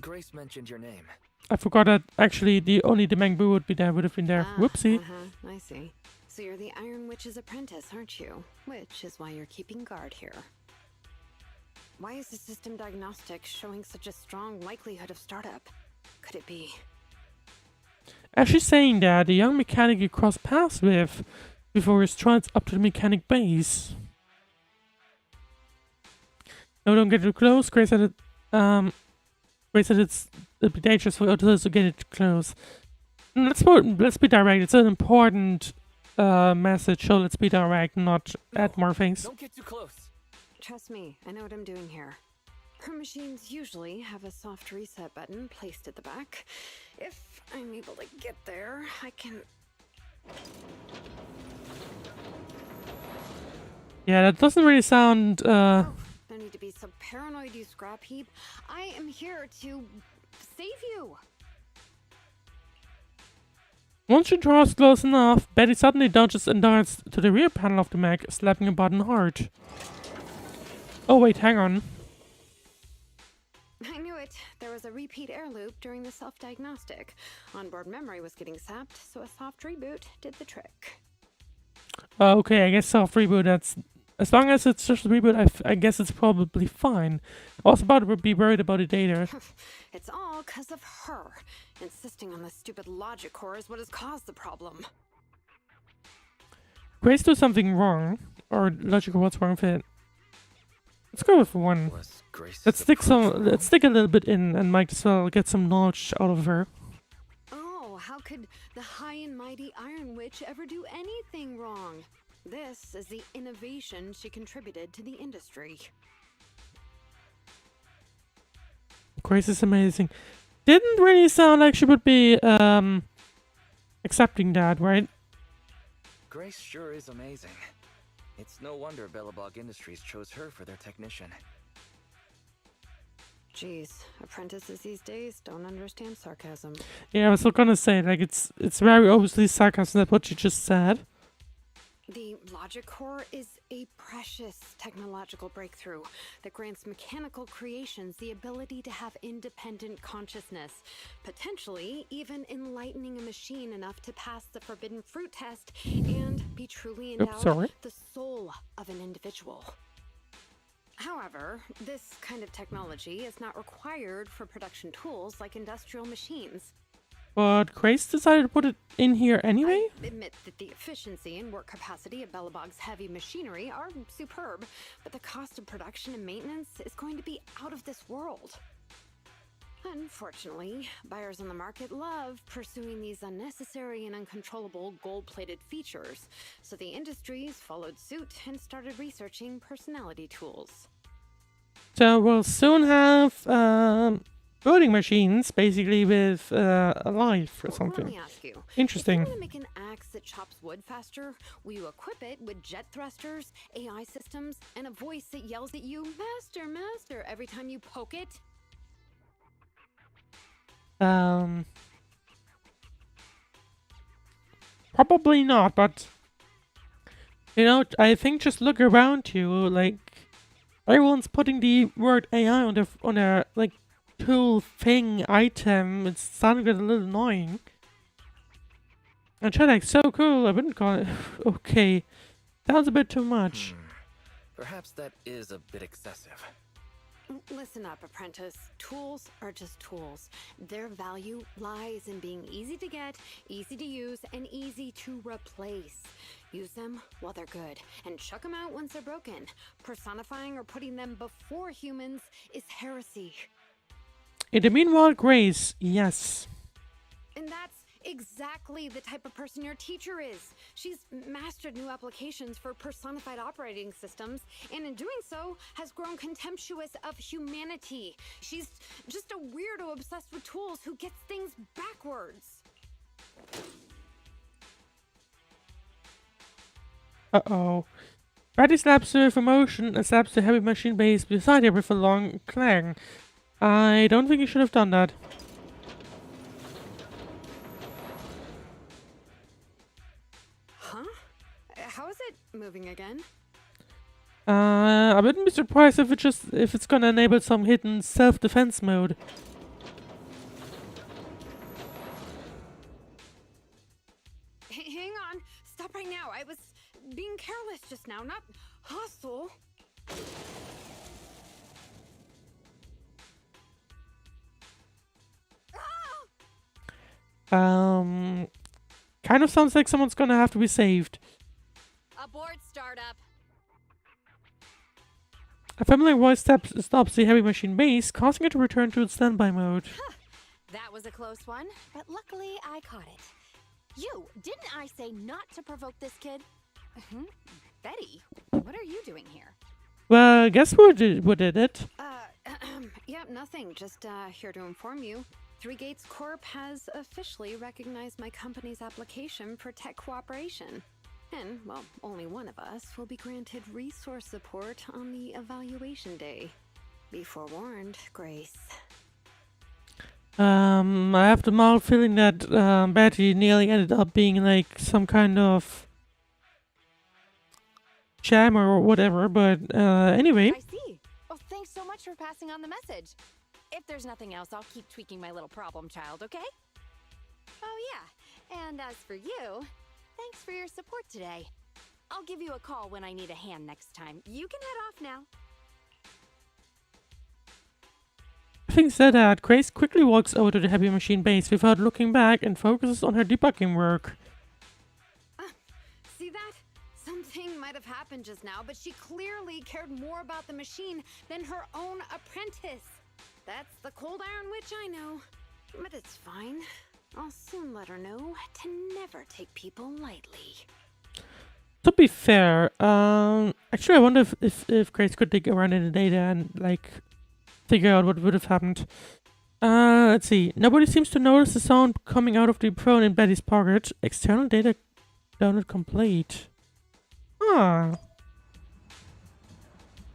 Speaker 3: Grace mentioned your name.
Speaker 1: I forgot that actually the Mangbu would have been there. Whoopsie.
Speaker 6: I see. So you're the Iron Witch's apprentice, aren't you? Which is why you're keeping guard here. Why is the system diagnostic showing such a strong likelihood of startup? Could it be?
Speaker 1: As she's saying that, the young mechanic you crossed paths with before his strides up to the mechanic base. No, don't get too close. Grace said it. Grace said it'd be dangerous for others to get it close. Let's be direct. It's an important message, so let's be direct, not add more things.
Speaker 3: Don't get too close.
Speaker 6: Trust me, I know what I'm doing here. Her machines usually have a soft reset button placed at the back. If I'm able to get there, I can...
Speaker 1: Yeah, that doesn't really sound,
Speaker 6: Oh, no need to be so paranoid, you scrap heap. I am here to save you.
Speaker 1: Once she draws close enough, Betty suddenly dodges and darts to the rear panel of the mech, slapping a button hard. Oh wait, hang on.
Speaker 6: I knew it. There was a repeat air loop during the self-diagnostic. Onboard memory was getting sapped, so a soft reboot did the trick.
Speaker 1: Okay, I guess soft reboot, that's As long as it's just a reboot, I guess it's probably fine. I was about to be worried about the data.
Speaker 6: It's all because of her. Insisting on the stupid logic core is what has caused the problem.
Speaker 1: Grace do something wrong, or logical what's wrong with it. Let's go with one.
Speaker 3: Was Grace's
Speaker 1: Let's stick
Speaker 3: approval-
Speaker 1: let's stick a little bit in and might as well get some knowledge out of her.
Speaker 6: Oh, how could the high and mighty Iron Witch ever do anything wrong? This is the innovation she contributed to the industry.
Speaker 1: Grace is amazing. Didn't really sound like she would be accepting that, right?
Speaker 3: Grace sure is amazing. It's no wonder Bellabog Industries chose her for their technician.
Speaker 6: Jeez, apprentices these days don't understand sarcasm.
Speaker 1: Yeah, I was still gonna say, like, it's very obviously sarcasm, that's what you just said.
Speaker 6: The logic core is a precious technological breakthrough that grants mechanical creations the ability to have independent consciousness, potentially even enlightening a machine enough to pass the forbidden fruit test and be truly endowed
Speaker 1: sorry.
Speaker 6: the soul of an individual. However, this kind of technology is not required for production tools like industrial machines.
Speaker 1: But Grace decided to put it in here anyway?
Speaker 6: I admit that the efficiency and work capacity of Bellabog's heavy machinery are superb, but the cost of production and maintenance is going to be out of this world. Unfortunately, buyers on the market love pursuing these unnecessary and uncontrollable gold-plated features, so the industries followed suit and started researching personality tools.
Speaker 1: So we'll soon have voting machines, basically with a life or
Speaker 6: Let
Speaker 1: something.
Speaker 6: me ask you.
Speaker 1: Interesting.
Speaker 6: If you want to make an axe that chops wood faster, will you equip it with jet thrusters, AI systems, and a voice that yells at you, "Master, Master," every time you poke it?
Speaker 1: Probably not, but you know, I think just look around you, like everyone's putting the word AI on their like tool thing item. It's starting to get a little annoying. And chat like so cool. I wouldn't call it okay. Sounds a bit too much.
Speaker 3: Perhaps that is a bit excessive.
Speaker 6: Listen up, apprentice. Tools are just tools. Their value lies in being easy to get, easy to use, and easy to replace. Use them while they're good, and chuck them out once they're broken. Personifying or putting them before humans is heresy.
Speaker 1: In the meanwhile, Grace, yes.
Speaker 6: And that's exactly the type of person your teacher is. She's mastered new applications for personified operating systems, and in doing so, has grown contemptuous of humanity. She's just a weirdo obsessed with tools who gets things backwards.
Speaker 1: Uh-oh. Brady slaps her with emotion and slaps the heavy machine base beside her with a long clang. I don't think you should have done that.
Speaker 6: Huh? How is it moving again?
Speaker 1: I wouldn't be surprised if it's gonna enable some hidden self-defense mode.
Speaker 6: Hang on. Stop right now. I was being careless just now, not hostile.
Speaker 1: Kind of sounds like someone's gonna have to be saved.
Speaker 2: Abort startup.
Speaker 1: A familiar voice stops the heavy machine base, causing it to return to its standby mode.
Speaker 2: That was a close one, but luckily I caught it. You, didn't I say not to provoke this kid? Betty, what are you doing here?
Speaker 1: Well, guess who did it?
Speaker 6: Yeah, nothing. Just here to inform you. Three Gates Corp has officially recognized my company's application for tech cooperation. And, well, only one of us will be granted resource support on the evaluation day. Be forewarned, Grace.
Speaker 1: I have the mild feeling that Betty nearly ended up being like some kind of jammer or whatever, but anyway.
Speaker 2: I see. Well, thanks so much for passing on the message. If there's nothing else, I'll keep tweaking my little problem child, okay? Oh yeah, and as for you, thanks for your support today. I'll give you a call when I need a hand next time. You can head off now.
Speaker 1: Having said that, Grace quickly walks over to the heavy machine base without looking back and focuses on her debugging work.
Speaker 6: See that? Something might have happened just now, but she clearly cared more about the machine than her own apprentice. That's the Cold Iron Witch I know. But it's fine. I'll soon let her know to never take people lightly.
Speaker 1: To be fair, actually I wonder if Grace could dig around in the data and, like, figure out what would have happened. Let's see. Nobody seems to notice the sound coming out of the phone in Betty's pocket. External data download complete. Ah.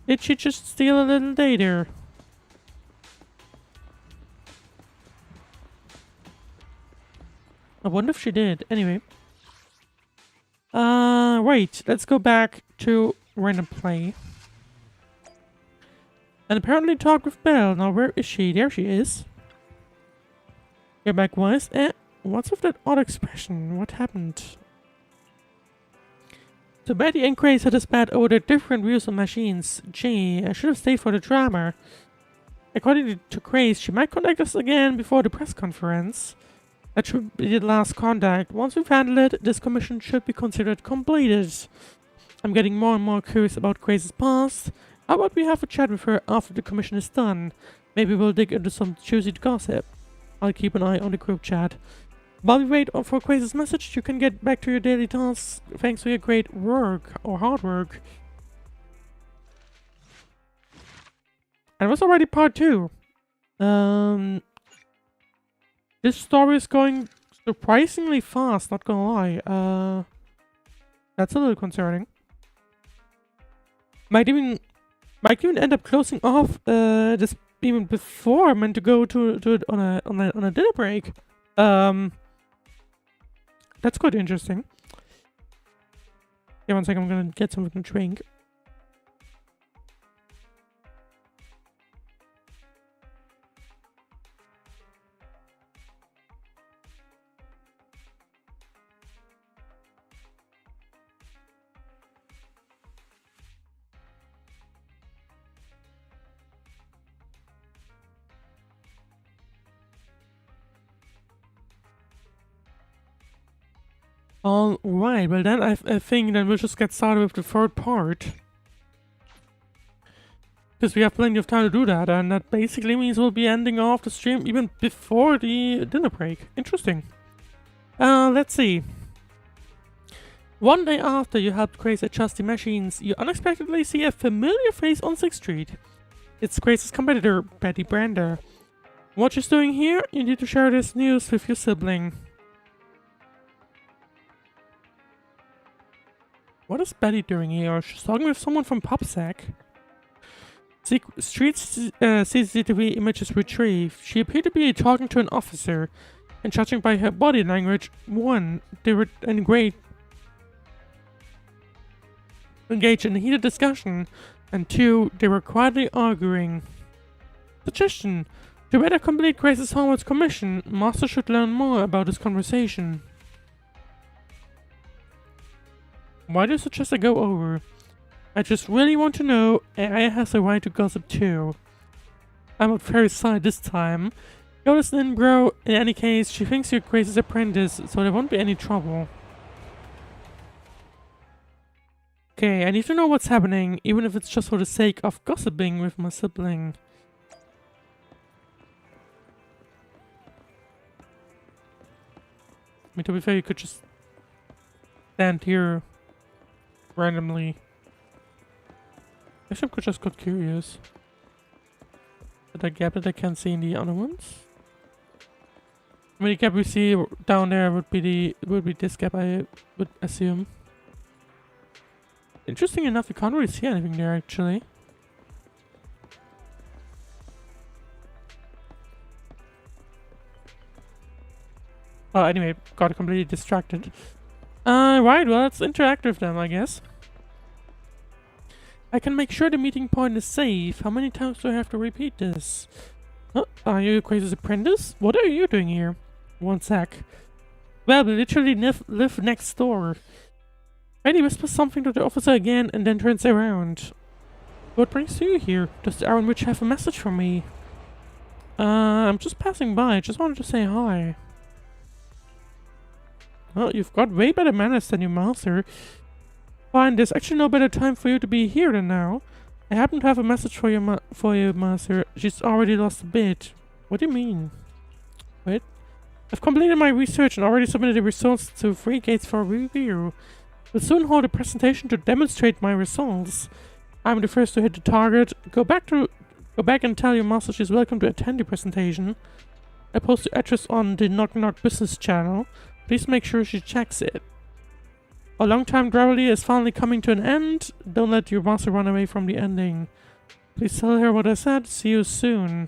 Speaker 1: Did she just steal a little data? I wonder if she did. Anyway. Right. Let's go back to random play. And apparently talk with Belle. Now, where is she? There she is. Get back wise. What's with that odd expression? What happened? So Betty and Grace had a spat over their different views on machines. Gee, I should have stayed for the drama. According to Grace, she might contact us again before the press conference. That should be the last contact. Once we've handled it, this commission should be considered completed. I'm getting more and more curious about Grace's past. How about we have a chat with her after the commission is done? Maybe we'll dig into some juicy gossip. I'll keep an eye on the group chat. While we wait for Grace's message, you can get back to your daily tasks thanks to your great work, or hard work. And it was already part 2. This story is going surprisingly fast, not gonna lie. That's a little concerning. Might even end up closing off this even before I'm meant to go to it on a dinner break. That's quite interesting. Yeah, one second, I'm gonna get something to drink. Alright, well then I think that we'll just get started with the third part. Because we have plenty of time to do that, and that basically means we'll be ending off the stream even before the dinner break. Interesting. Let's see. One day after you helped Grace adjust the machines, you unexpectedly see a familiar face on 6th Street. It's Grace's competitor, Betty Brander. What she's doing here, you need to share this news with your sibling. What is Betty doing here? She's talking with someone from PopSec. Street CCTV images retrieved. She appeared to be talking to an officer, and judging by her body language, 1, they were engaged in a heated discussion, and 2, they were quietly arguing. Suggestion: to better complete Grace's homework commission, Master should learn more about this conversation. Why do you suggest I go over? I just really want to know. AI has the right to gossip too. I'm on Fairy's side this time. Go listen in, bro. In any case, she thinks you're Grace's apprentice, so there won't be any trouble. Okay, I need to know what's happening, even if it's just for the sake of gossiping with my sibling. I mean, to be fair, you could just stand here randomly. I guess I could just got curious. That gap that I can't see in the other ones. I mean, the gap we see down there would be this gap, I would assume. Interesting enough, you can't really see anything there actually. Oh, anyway, got completely distracted. Right, well, let's interact with them, I guess. I can make sure the meeting point is safe. How many times do I have to repeat this? Are you Grace's apprentice? What are you doing here? One sec. Well, we literally live next door. Betty whispers something to the officer again and then turns around. What brings you here? Does the Iron Witch have a message for me? I'm just passing by. Just wanted to say hi. Well, you've got way better manners than your master. Fine, there's actually no better time for you to be here than now. I happen to have a message for your master. She's already lost a bit. What do you mean? Wait. I've completed my research and already submitted the results to Three Gates for review. We'll soon hold a presentation to demonstrate my results. I'm the first to hit the target. Go back and tell your master she's welcome to attend the presentation. I post the address on the Knock Knock business channel. Please make sure she checks it. Our long-time rivalry is finally coming to an end. Don't let your master run away from the ending. Please tell her what I said. See you soon.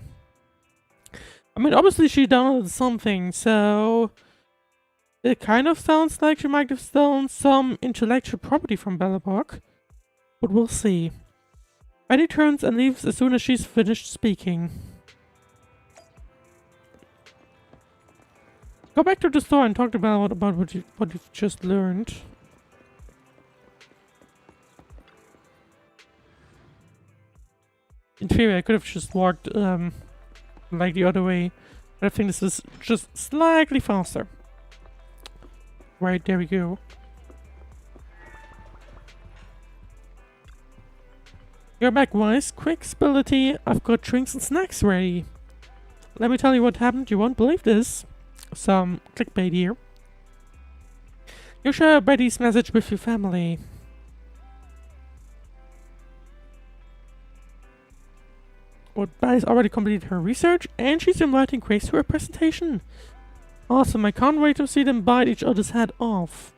Speaker 1: I mean, obviously she downloaded something, so it kind of sounds like she might have stolen some intellectual property from Belobog. But we'll see. Betty turns and leaves as soon as she's finished speaking. Go back to the store and talk to Bella about what you've just learned. In theory, I could have just walked like the other way, but I think this is just slightly faster. Right, there we go. You're back, Wise. Quick, spill the tea. I've got drinks and snacks ready. Let me tell you what happened. You won't believe this. Some clickbait here. You share Betty's message with your family. Well, Betty's already completed her research, and she's inviting Grace to her presentation. Awesome, I can't wait to see them bite each other's head off.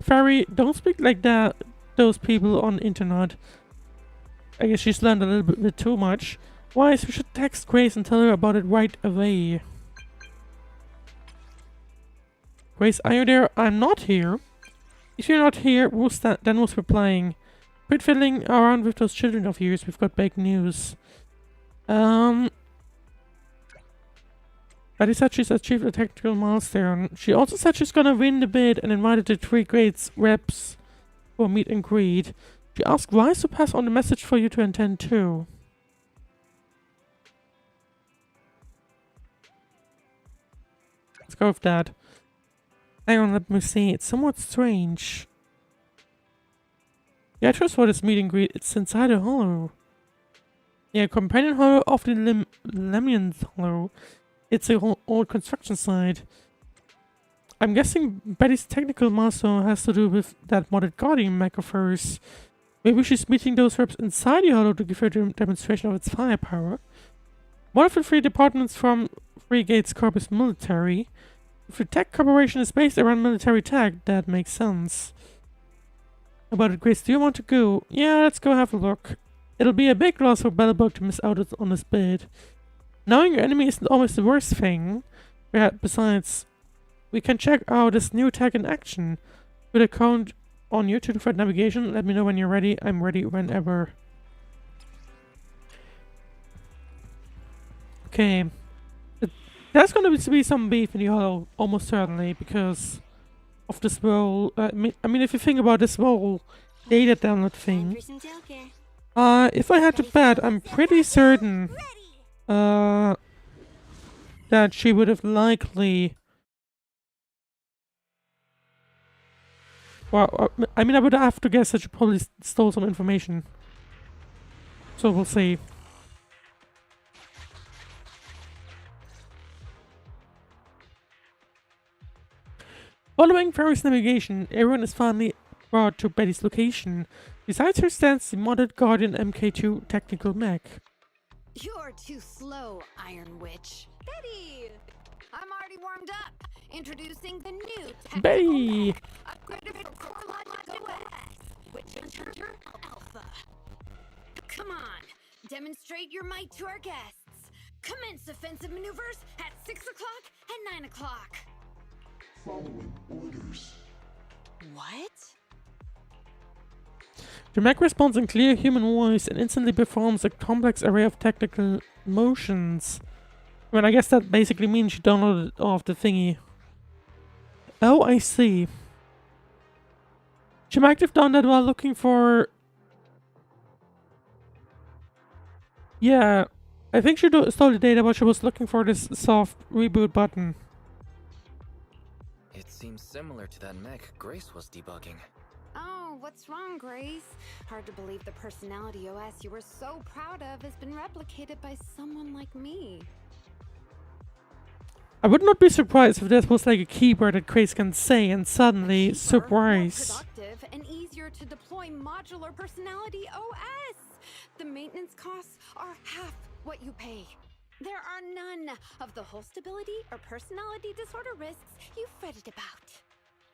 Speaker 1: Fairy, don't speak like that, those people on the internet. I guess she's learned a little bit too much. Wise, we should text Grace and tell her about it right away. Grace, are you there? I'm not here. If you're not here, then who's replying? Quit fiddling around with those children of yours. We've got big news. Betty said she's achieved a technical milestone. She also said she's gonna win the bid and invited the Three Gates reps for a meet and greet. She asked Wise to pass on the message for you to attend too. Let's go with that. Hang on, let me see. It's somewhat strange. The address for this meet and greet, it's inside a hollow. Yeah, companion hollow of the Lemian hollow. It's a whole old construction site. I'm guessing Betty's technical milestone has to do with that modded Guardian mech of hers. Maybe she's meeting those reps inside the hollow to give her a demonstration of its firepower. One of the three departments from Three Gates Corp is military. If the tech corporation is based around military tech, that makes sense. About it, Grace, do you want to go? Yeah, let's go have a look. It'll be a big loss for Belobog to miss out on this bid. Knowing your enemy isn't always the worst thing. Besides, we can check out this new tech in action. With a count on you to for navigation, let me know when you're ready. I'm ready whenever. Okay. There's gonna be some beef in the hollow, almost certainly, because of this whole... I mean, if you think about this whole data download thing... if I had to bet, I'm pretty certain... that she would have likely... Well, I mean, I would have to guess that she probably stole some information. So we'll see. Following Ferry's navigation, everyone is finally brought to Betty's location. Besides her stands the modded Guardian MK2 technical mech.
Speaker 6: You're too slow, Iron Witch. Betty! I'm already warmed up. Introducing the new
Speaker 1: Betty!
Speaker 6: upgraded for core logic OS, which is Hunter Alpha. Come on, demonstrate your might to our guests. Commence offensive maneuvers at 6 o'clock and 9 o'clock.
Speaker 7: Following orders.
Speaker 6: What?
Speaker 1: The mech responds in clear human voice and instantly performs a complex array of technical motions. I mean, I guess that basically means you downloaded it off the thingy. Oh, I see. She might have done that while looking for... Yeah, I think she stole the data while she was looking for this soft reboot button.
Speaker 3: It seems similar to that mech Grace was debugging.
Speaker 6: Oh, what's wrong, Grace? Hard to believe the personality OS you were so proud of has been replicated by someone like me.
Speaker 1: I would not be surprised if this was like a keyboard that Grace can say and suddenly,
Speaker 6: Cheaper,
Speaker 1: surprise.
Speaker 6: more productive, and easier to deploy modular personality OS. The maintenance costs are half what you pay. There are none of the whole stability or personality disorder risks you fretted about.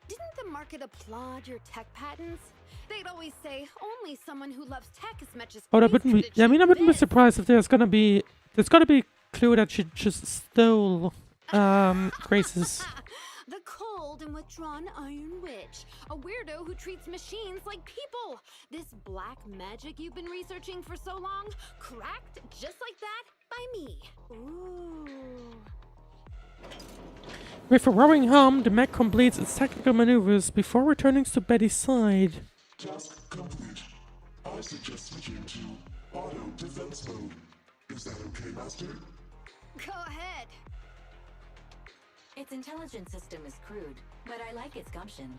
Speaker 6: Didn't the market applaud your tech patents? They'd always say only someone who loves tech as much as
Speaker 1: Oh, that
Speaker 6: Grace
Speaker 1: wouldn't
Speaker 6: could
Speaker 1: be... I mean, I
Speaker 6: achieve
Speaker 1: wouldn't be
Speaker 6: this.
Speaker 1: surprised if there's gotta be a clue that she just stole Grace's.
Speaker 6: The cold and withdrawn Iron Witch, a weirdo who treats machines like people. This black magic you've been researching for so long, cracked just like that by me. Ooh.
Speaker 1: With a roaring hum, the mech completes its technical maneuvers before returning to Betty's side.
Speaker 7: Task complete. I suggest switching to auto defense mode. Is that okay, Master?
Speaker 6: Go ahead.
Speaker 5: Its intelligence system is crude, but I like its gumption.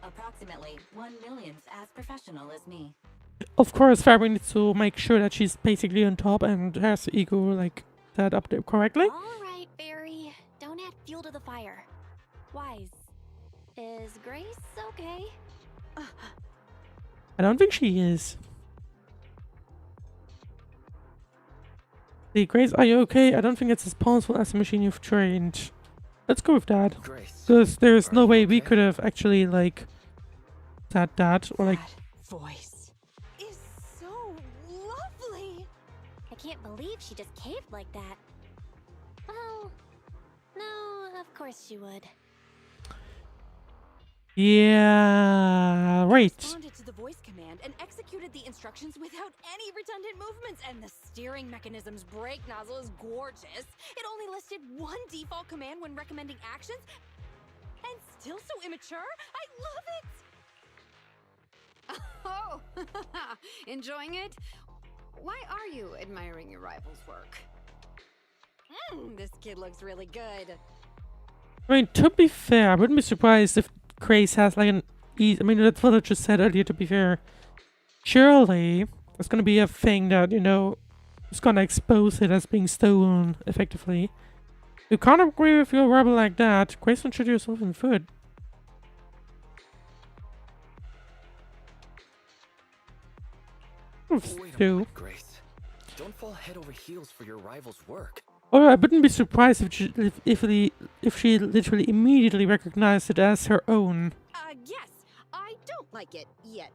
Speaker 5: Approximately 1/1,000th as professional as me.
Speaker 1: Of course, Fairy needs to make sure that she's basically on top and has the ego like that up there correctly.
Speaker 4: All right, Barry. Don't add fuel to the fire. Wise. Is Grace okay?
Speaker 1: I don't think she is. See, Grace, are you okay? I don't think it's as powerful as the machine you've trained. Let's go with that.
Speaker 3: Grace.
Speaker 1: Because there's
Speaker 3: Are
Speaker 1: no
Speaker 3: you
Speaker 1: way we
Speaker 3: okay?
Speaker 1: could have actually, like, that, or like...
Speaker 2: That voice is so lovely.
Speaker 4: I can't believe she just caved like that. Well, no, of course she would.
Speaker 1: Yeah, right.
Speaker 2: Responded to the voice command and executed the instructions without any redundant movements, and the steering mechanism's brake nozzle is gorgeous. It only listed one default command when recommending actions, and still so immature. I love it.
Speaker 6: Oh, enjoying it? Why are you admiring your rival's work?
Speaker 2: This kid looks really good.
Speaker 1: I mean, to be fair, I wouldn't be surprised if Grace has like an easy... I mean, that's what I just said earlier, to be fair. Surely, there's gonna be a thing that, you know, is gonna expose it as being stolen, effectively. You can't agree with your rebel like that. Grace, don't shoot yourself in the foot.
Speaker 3: Wait a
Speaker 1: Do.
Speaker 3: moment, Grace. Don't fall head over heels for your rival's work.
Speaker 1: Or I wouldn't be surprised if she literally immediately recognized it as her own.
Speaker 2: Yes, I don't like it yet.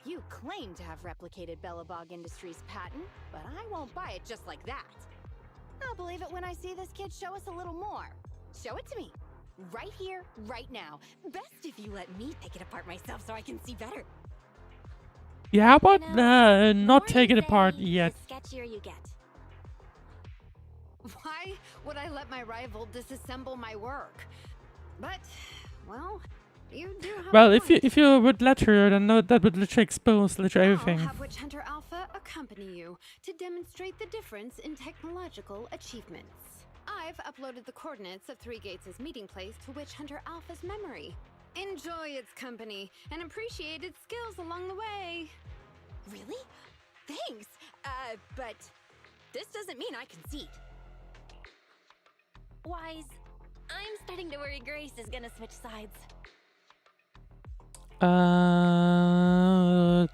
Speaker 2: You claim to have replicated Belobog Industries' patent, but I won't buy it just like that. I'll believe it when I see this kid show us a little more. Show it to me. Right here, right now. Best if you let me pick it apart myself so I can see better.
Speaker 1: Yeah, how about
Speaker 4: You know,
Speaker 1: not
Speaker 4: more
Speaker 1: take
Speaker 4: you
Speaker 1: it apart
Speaker 4: say,
Speaker 1: yet?
Speaker 4: The sketchier you get.
Speaker 6: Why would I let my rival disassemble my work? But, well, you do have
Speaker 1: Well,
Speaker 6: a
Speaker 1: if you would let her, then that would literally expose literally everything.
Speaker 6: I'll have Witch Hunter Alpha accompany you to demonstrate the difference in technological achievements. I've uploaded the coordinates of Three Gates' meeting place to Witch Hunter Alpha's memory. Enjoy its company and appreciate its skills along the way.
Speaker 2: Really? Thanks. But this doesn't mean I concede.
Speaker 4: Wise, I'm starting to worry Grace is gonna switch sides.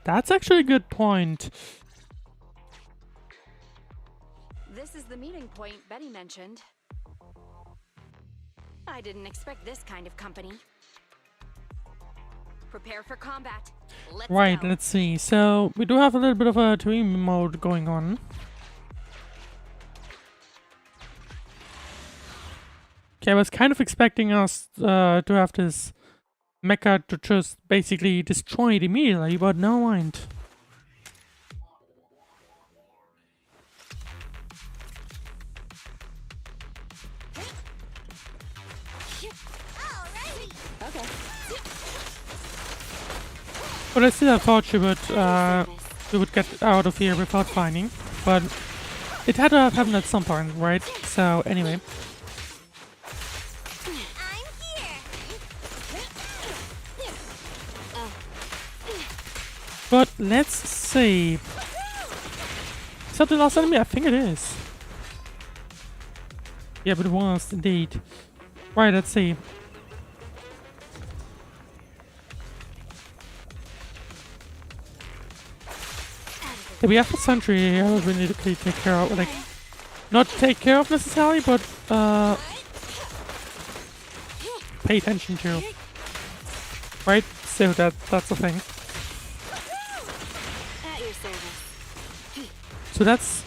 Speaker 1: That's actually a good point.
Speaker 2: This is the meeting point Betty mentioned. I didn't expect this kind of company. Prepare for combat. Let's
Speaker 1: Right,
Speaker 2: go.
Speaker 1: let's see. So, we do have a little bit of a dream mode going on. Okay, I was kind of expecting us to have this mecha to just basically destroy it immediately, but no mind. Well, I still thought we would get out of here without finding, but it had to have happened at some point, right? So anyway. But let's see. Is that the last enemy? I think it is. Yeah, but it was indeed. Right, let's see. Yeah, we have a sentry here that we need to take care of, like, not take care of necessarily, but pay attention to. Right? So that's the thing.
Speaker 6: At your service.
Speaker 1: So that's...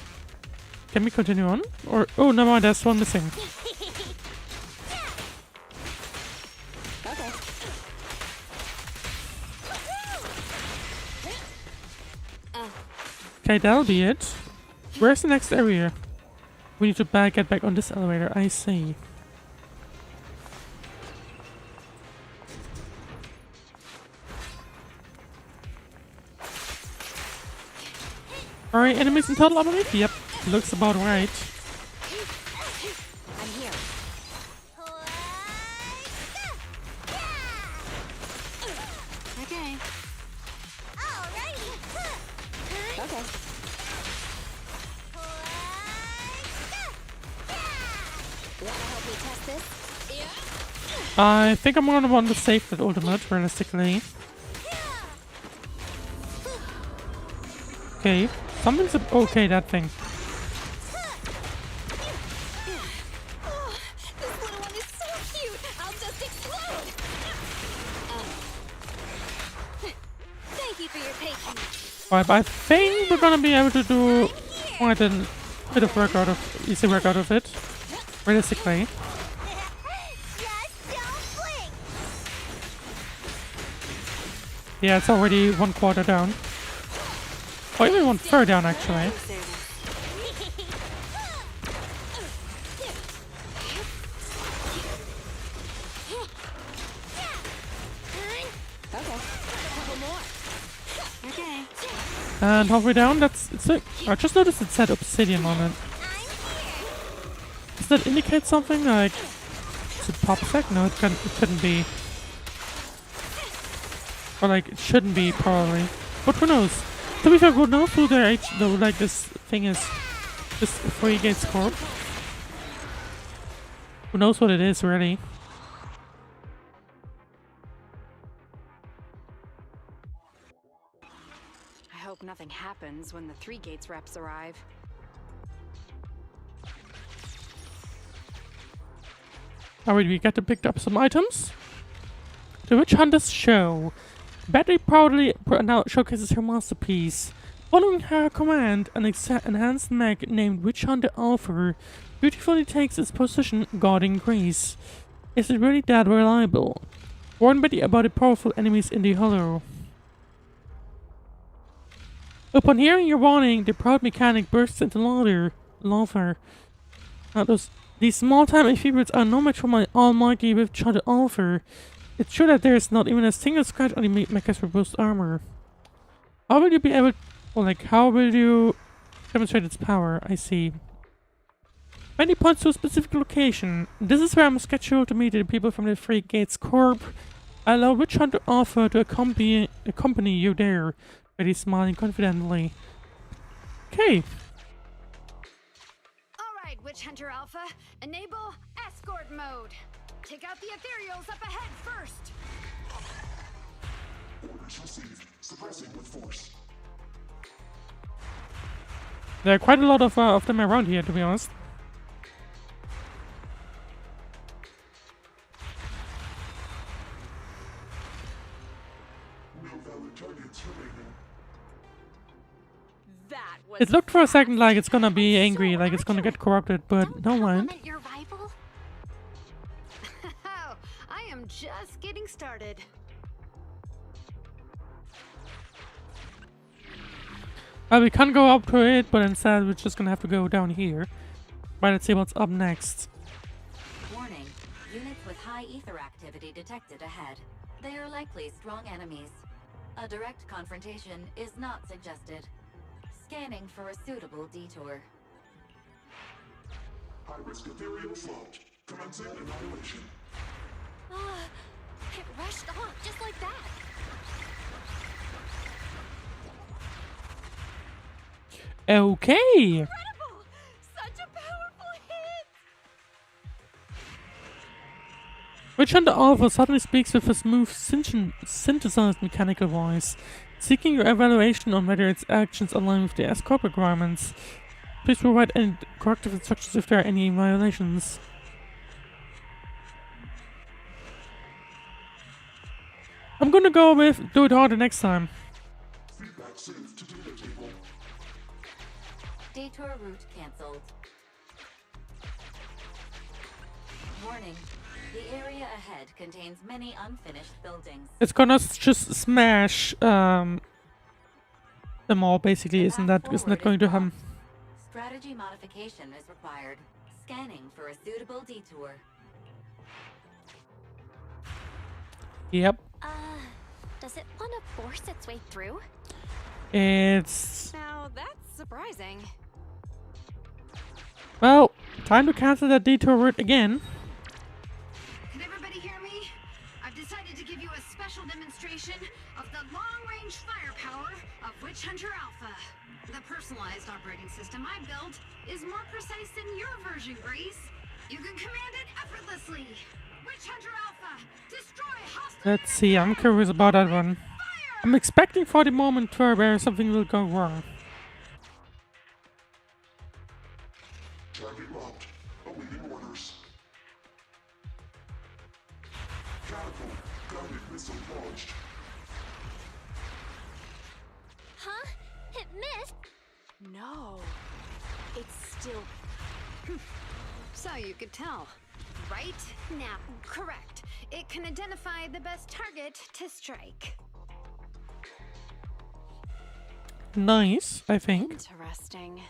Speaker 1: Can we continue on? Or... Oh, no, there's one missing.
Speaker 6: Okay.
Speaker 1: Okay, that'll be it. Where's the next area? We need to get back on this elevator, I see. Alright, enemies in total, I believe? Yep, looks about right.
Speaker 6: I'm here. Okay. Okay.
Speaker 4: Wanna help me test this?
Speaker 1: I think I'm gonna want to save that ultimate, realistically. Okay, something's okay, that thing.
Speaker 4: Oh, this little one is so cute. I'll just explode. Thank you for your patience.
Speaker 1: Right, but I think we're gonna be able to do quite a bit of work out of, easy work out of it, realistically.
Speaker 4: Just don't blink.
Speaker 1: Yeah, it's already 1/4 down. Or even 1/3 down, actually.
Speaker 6: At your service. Okay.
Speaker 4: Couple more.
Speaker 6: Okay.
Speaker 1: And halfway down, I just noticed it said obsidian on it. Does that indicate something? Like, is it pop sec? No, it couldn't be. Or like, it shouldn't be, probably. But who knows? To be fair, who knows who their though, like, this thing is? This Free Gates Corp? Who knows what it is, really?
Speaker 2: I hope nothing happens when the 3 Gates reps arrive.
Speaker 1: Alright, we got to pick up some items. The Witch Hunters Show. Betty proudly now showcases her masterpiece. Following her command, an enhanced mech named Witch Hunter Alpha beautifully takes its position guarding Greece. Is it really that reliable? Warn Betty about the powerful enemies in the hollow. Upon hearing your warning, the proud mechanic bursts into laughter. These small-time amphibians are no match for my almighty Witch Hunter Alpha. It's true that there is not even a single scratch on the mecha's robust armor. How will you be able... Or like, how will you demonstrate its power? I see. Benny points to a specific location. This is where I'm scheduled to meet the people from the 3 Gates Corp. I allow Witch Hunter Alpha to accompany you there. Betty smiling confidently. Okay.
Speaker 2: Alright, Witch Hunter Alpha, enable escort mode. Take out the ethereals up ahead first.
Speaker 7: Orders received. Suppressing with force.
Speaker 1: There are quite a lot of them around here, to be honest.
Speaker 7: No valid targets remaining.
Speaker 2: That was
Speaker 1: It looked for a second like it's gonna be angry, like it's gonna get corrupted, but no mind.
Speaker 4: Compliment your rival?
Speaker 6: Oh, I am just getting started.
Speaker 1: We can't go up to it, but instead we're just gonna have to go down here. Right, let's see what's up next.
Speaker 5: Warning. Units with high ether activity detected ahead. They are likely strong enemies. A direct confrontation is not suggested. Scanning for a suitable detour.
Speaker 7: High-risk ethereal float. Commencing annihilation.
Speaker 4: Ah, it rushed off just like that.
Speaker 1: Okay.
Speaker 4: Incredible! Such a powerful hit!
Speaker 1: Witch Hunter Alpha suddenly speaks with a smooth, synthesized mechanical voice, seeking your evaluation on whether its actions align with the escort requirements. Please provide any corrective instructions if there are any violations. I'm gonna go with do it harder next time.
Speaker 7: Feedback saved to data table.
Speaker 5: Detour route cancelled. Warning. The area ahead contains many unfinished buildings.
Speaker 1: It's gonna just smash them all, basically. Isn't that going to happen?
Speaker 5: Strategy modification is required. Scanning for a suitable detour.
Speaker 1: Yep.
Speaker 4: Does it want to force its way through?
Speaker 1: It's
Speaker 2: Now that's surprising.
Speaker 1: well, time to cancel that detour route again.
Speaker 6: Can everybody hear me? I've decided to give you a special demonstration of the long-range firepower of Witch Hunter Alpha. The personalized operating system I built is more precise than your version, Grace. You can command it effortlessly. Witch Hunter Alpha, destroy hostile.
Speaker 1: Let's see. I'm curious about that one. I'm expecting for the moment where something will go wrong.
Speaker 7: Target locked. Awaiting orders. Catapult. Guided missile launched.
Speaker 4: Huh? It missed?
Speaker 2: No. It's still.
Speaker 6: So you could tell, right? Now, correct. It can identify the best target to strike.
Speaker 1: Nice, I think.
Speaker 2: Interesting.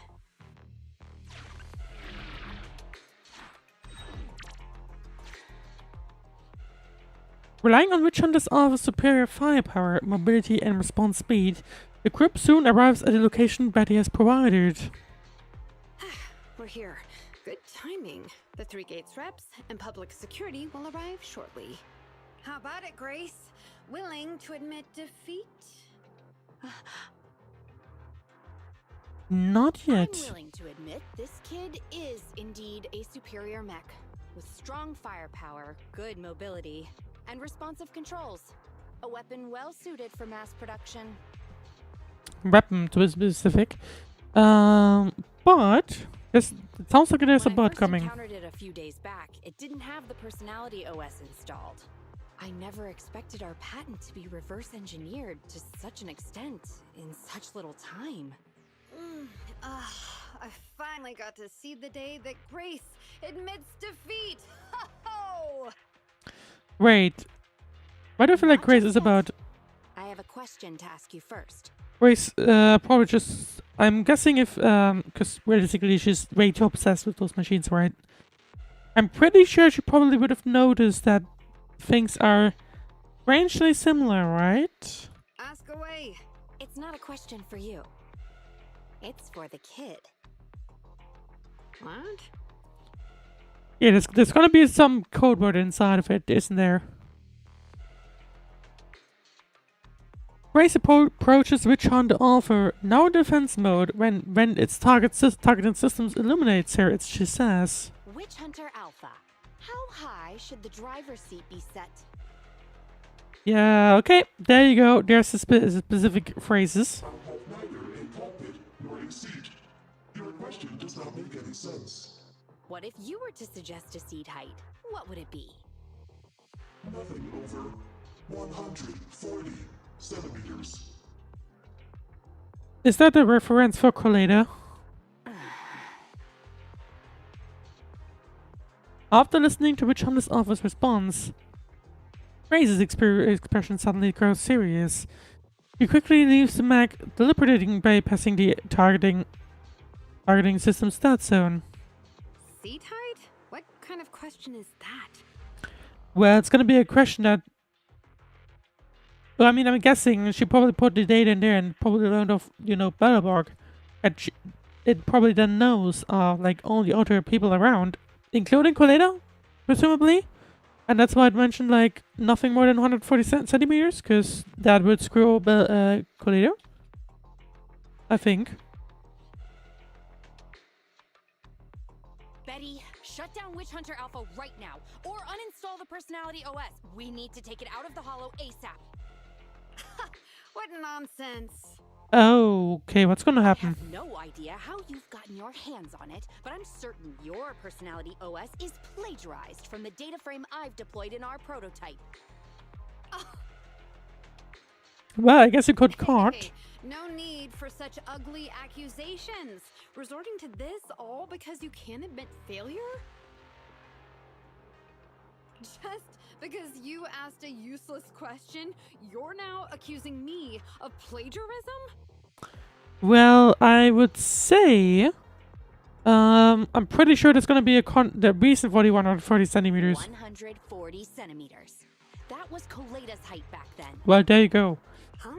Speaker 1: Relying on Witch Hunter's Alpha's superior firepower, mobility, and response speed, the group soon arrives at the location Betty has provided.
Speaker 6: We're here. Good timing. The Three Gates reps and public security will arrive shortly. How about it, Grace? Willing to admit defeat?
Speaker 1: Not yet.
Speaker 2: I'm willing to admit this kid is indeed a superior mech with strong firepower, good mobility, and responsive controls. A weapon well suited for mass production.
Speaker 1: Weapon to be specific. But it sounds like there's a
Speaker 2: When I
Speaker 1: bot
Speaker 2: first
Speaker 1: coming.
Speaker 2: encountered it a few days back, it didn't have the personality OS installed. I never expected our patent to be reverse engineered to such an extent in such little time.
Speaker 6: I finally got to see the day that Grace admits defeat. Ho-ho!
Speaker 1: Wait. Why do I feel like
Speaker 2: Not
Speaker 1: Grace
Speaker 2: just
Speaker 1: is
Speaker 2: yet.
Speaker 1: about...
Speaker 2: I have a question to ask you first.
Speaker 1: Grace, probably just... I'm guessing if... Because realistically she's way too obsessed with those machines, right? I'm pretty sure she probably would have noticed that things are strangely similar, right?
Speaker 6: Ask away.
Speaker 2: It's not a question for you. It's for the kid.
Speaker 6: What?
Speaker 1: Yeah, there's gonna be some code word inside of it, isn't there? Grace approaches Witch Hunter Alpha, now in defense mode, when its targeting systems illuminates her, she says.
Speaker 2: Witch Hunter Alpha. How high should the driver's seat be set?
Speaker 1: Yeah, okay, there you go. There's the specific phrases.
Speaker 7: I have neither a pulpit nor a seat. Your question does not make any sense.
Speaker 2: What if you were to suggest a seat height? What would it be?
Speaker 7: Nothing over 140 centimeters.
Speaker 1: Is that a reference for Colada? After listening to Witch Hunter's Alpha's response, Grace's expression suddenly grows serious. He quickly leaves the mech, deliberating bypassing the targeting system stat zone.
Speaker 6: Seat height? What kind of question is that?
Speaker 1: Well, it's gonna be a question that... Well, I mean, I'm guessing she probably put the data in there and probably learned of, Belleborg. And it probably then knows, like, all the other people around, including Coletta, presumably. And that's why it mentioned, like, nothing more than 140 centimeters, because that would screw up Coletta, I think.
Speaker 2: Betty, shut down Witch Hunter Alpha right now, or uninstall the Personality OS. We need to take it out of the Hollow ASAP.
Speaker 6: What nonsense.
Speaker 1: Oh, okay, what's gonna
Speaker 2: I
Speaker 1: happen?
Speaker 2: have no idea how you've gotten your hands on it, but I'm certain your Personality OS is plagiarized from the data frame I've deployed in our prototype.
Speaker 1: Well, I guess it could caught.
Speaker 6: Hey, no need for such ugly accusations. Resorting to this all because you can't admit failure? Just because you asked a useless question, you're now accusing me of plagiarism?
Speaker 1: Well, I would say, I'm pretty sure there's gonna be the reason for the 140 centimeters.
Speaker 2: 140 centimeters. That was Coletta's height back then.
Speaker 1: Well, there you go.
Speaker 6: Huh?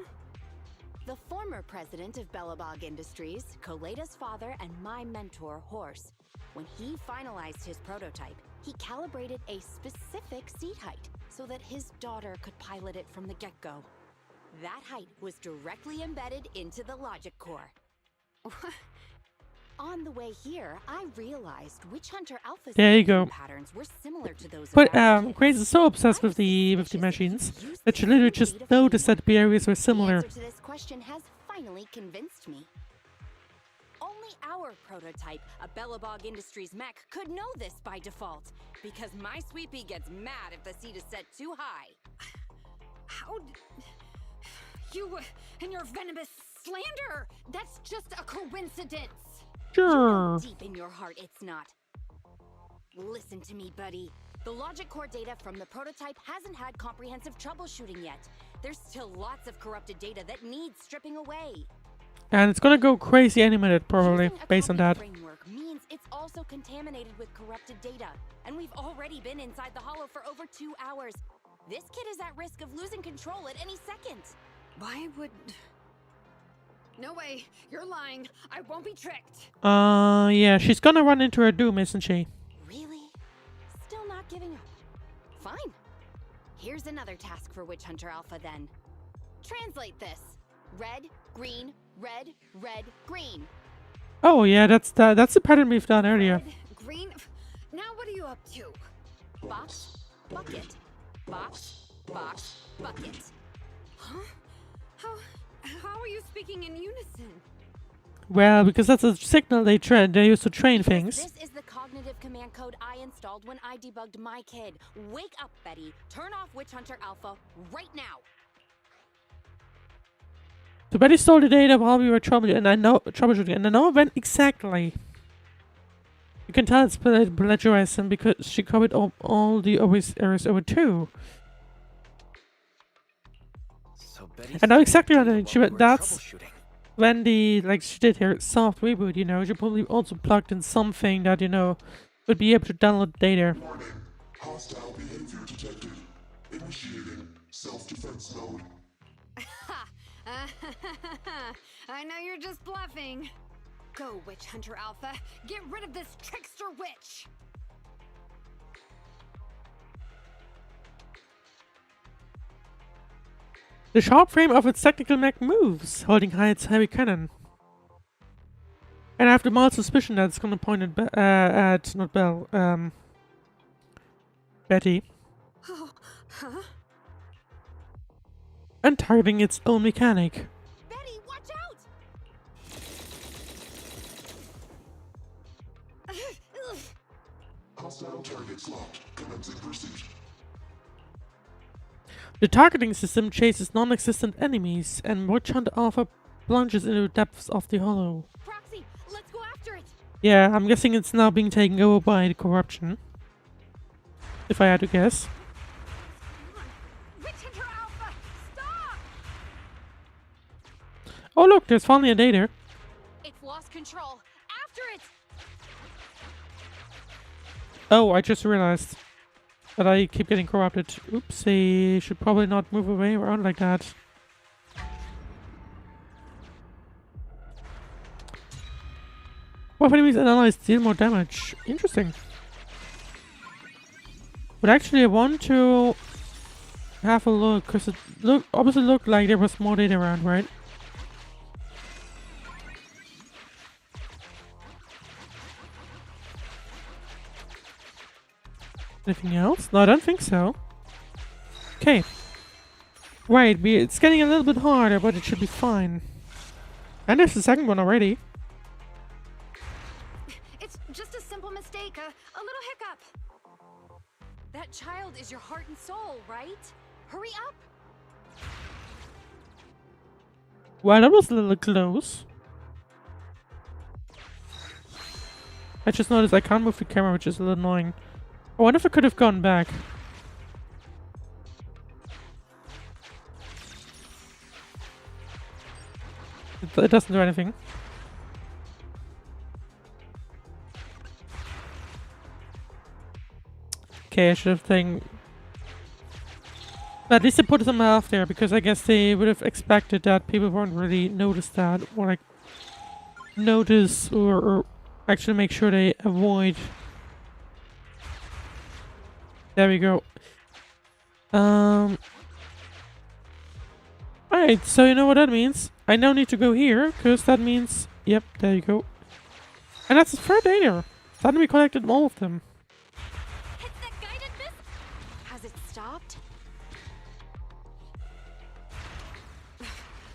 Speaker 2: The former president of Belobog Industries, Coletta's father, and my mentor, Horse. When he finalized his prototype, he calibrated a specific seat height so that his daughter could pilot it from the get-go. That height was directly embedded into the logic core. On the way here, I realized Witch Hunter Alpha's
Speaker 1: There you go.
Speaker 2: thinking patterns were similar to those of
Speaker 1: But
Speaker 2: our kids.
Speaker 1: Grace is so obsessed
Speaker 2: I
Speaker 1: with
Speaker 2: was
Speaker 1: the
Speaker 2: suspicious that he
Speaker 1: machines
Speaker 2: used
Speaker 1: that she
Speaker 2: the
Speaker 1: literally
Speaker 2: same
Speaker 1: just
Speaker 2: data
Speaker 1: noticed
Speaker 2: frame.
Speaker 1: that the areas were
Speaker 2: The
Speaker 1: similar.
Speaker 2: answer to this question has finally convinced me. Only our prototype, a Belobog Industries mech, could know this by default, because my sweet pea gets mad if the seat is set too high.
Speaker 6: How you and your venomous slander? That's just a coincidence.
Speaker 2: You
Speaker 1: Sure.
Speaker 2: know deep in your heart it's not. Listen to me, buddy. The logic core data from the prototype hasn't had comprehensive troubleshooting yet. There's still lots of corrupted data that needs stripping away.
Speaker 1: And it's gonna go crazy any minute, probably,
Speaker 2: Using a
Speaker 1: based on that.
Speaker 2: copied framework means it's also contaminated with corrupted data. And we've already been inside the Hollow for over 2 hours. This kid is at risk of losing control at any second.
Speaker 6: Why would... No way. You're lying. I won't be tricked.
Speaker 1: Yeah, she's gonna run into her doom, isn't she?
Speaker 2: Really? Still not giving up. Fine. Here's another task for Witch Hunter Alpha then. Translate this. Red, green, red, red, green.
Speaker 1: Oh yeah, that's the pattern we've done earlier.
Speaker 6: Red, green... Now what are you up to?
Speaker 2: Box, bucket. Box, box, bucket.
Speaker 6: Huh? How are you speaking in unison?
Speaker 1: Well, because that's a signal they use to train
Speaker 2: Because
Speaker 1: things.
Speaker 2: This is the cognitive command code I installed when I debugged my kid. Wake up, Betty. Turn off Witch Hunter Alpha right now.
Speaker 1: So Betty stole the data while we were troubleshooting, and I know when exactly. You can tell it's plagiarism because she covered all the errors over too.
Speaker 3: So Betty
Speaker 1: I know exactly
Speaker 3: started
Speaker 1: what I
Speaker 3: data
Speaker 1: mean. She
Speaker 3: while
Speaker 1: went.
Speaker 3: we were
Speaker 1: That's
Speaker 3: troubleshooting.
Speaker 1: when she did her soft reboot. She probably also plugged in something that would be able to download data.
Speaker 7: Warning. Hostile behavior detected. Initiating self-defense mode.
Speaker 6: I know you're just bluffing. Go, Witch Hunter Alpha. Get rid of this trickster witch.
Speaker 1: The sharp frame of its technical mech moves, holding high its heavy cannon. And I have the mild suspicion that it's gonna point at not Belle, Betty,
Speaker 6: Oh, huh?
Speaker 1: and targeting its own mechanic.
Speaker 2: Betty, watch out!
Speaker 7: Hostile targets locked. Commencing pursuit.
Speaker 1: The targeting system chases non-existent enemies, and Witch Hunter Alpha plunges into the depths of the Hollow.
Speaker 2: Proxy, let's go after it!
Speaker 1: Yeah, I'm guessing it's now being taken over by the corruption. If I had to guess.
Speaker 6: Witch Hunter Alpha, stop!
Speaker 1: Oh look, there's finally a data.
Speaker 2: It's lost control. After it!
Speaker 1: Oh, I just realized. But I keep getting corrupted. Oopsie, should probably not move away around like that. What enemies and allies deal more damage? Interesting. But actually I want to have a look, because it obviously looked like there was more data around, right? Anything else? No, I don't think so. Okay. Right, it's getting a little bit harder, but it should be fine. And there's the second one already.
Speaker 2: It's just a simple mistake, a little hiccup. That child is your heart and soul, right? Hurry up!
Speaker 1: Well, that was a little close. I just noticed I can't move the camera, which is a little annoying. I wonder if I could have gone back. It doesn't do anything. Okay, I should have taken... At least they put some health there, because I guess they would have expected that people won't really notice that, or like notice or actually make sure they avoid. There we go. Alright, so you know what that means. I now need to go here, because that means... Yep, there you go. And that's the third data. Suddenly we collected all of them.
Speaker 2: Hit that guided miss! Has it stopped?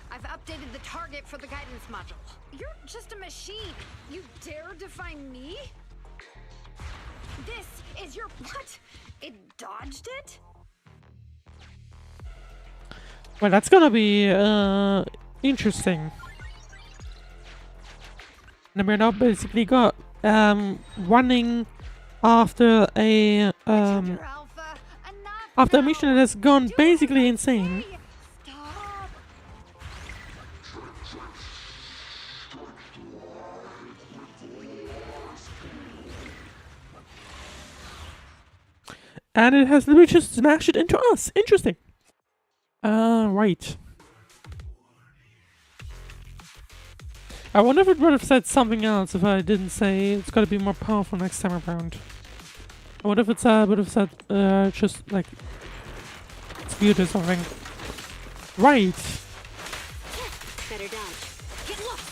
Speaker 2: I've updated the target for the guidance module. You're just a machine. You dare defy me? This is your... What? It dodged it?
Speaker 1: Well, that's gonna be interesting. And we're now basically got running after a
Speaker 2: Alpha, enough
Speaker 1: after a
Speaker 2: now.
Speaker 1: mission that has gone
Speaker 2: Do
Speaker 1: basically
Speaker 2: what I
Speaker 1: insane.
Speaker 2: say. Stop.
Speaker 1: And it has literally just smashed it into us. Interesting. Right. I wonder if it would have said something else if I didn't say it's gotta be more powerful next time around. I wonder if it would have said just like it's good or something. Right.
Speaker 6: Better dodge.
Speaker 2: Get lost.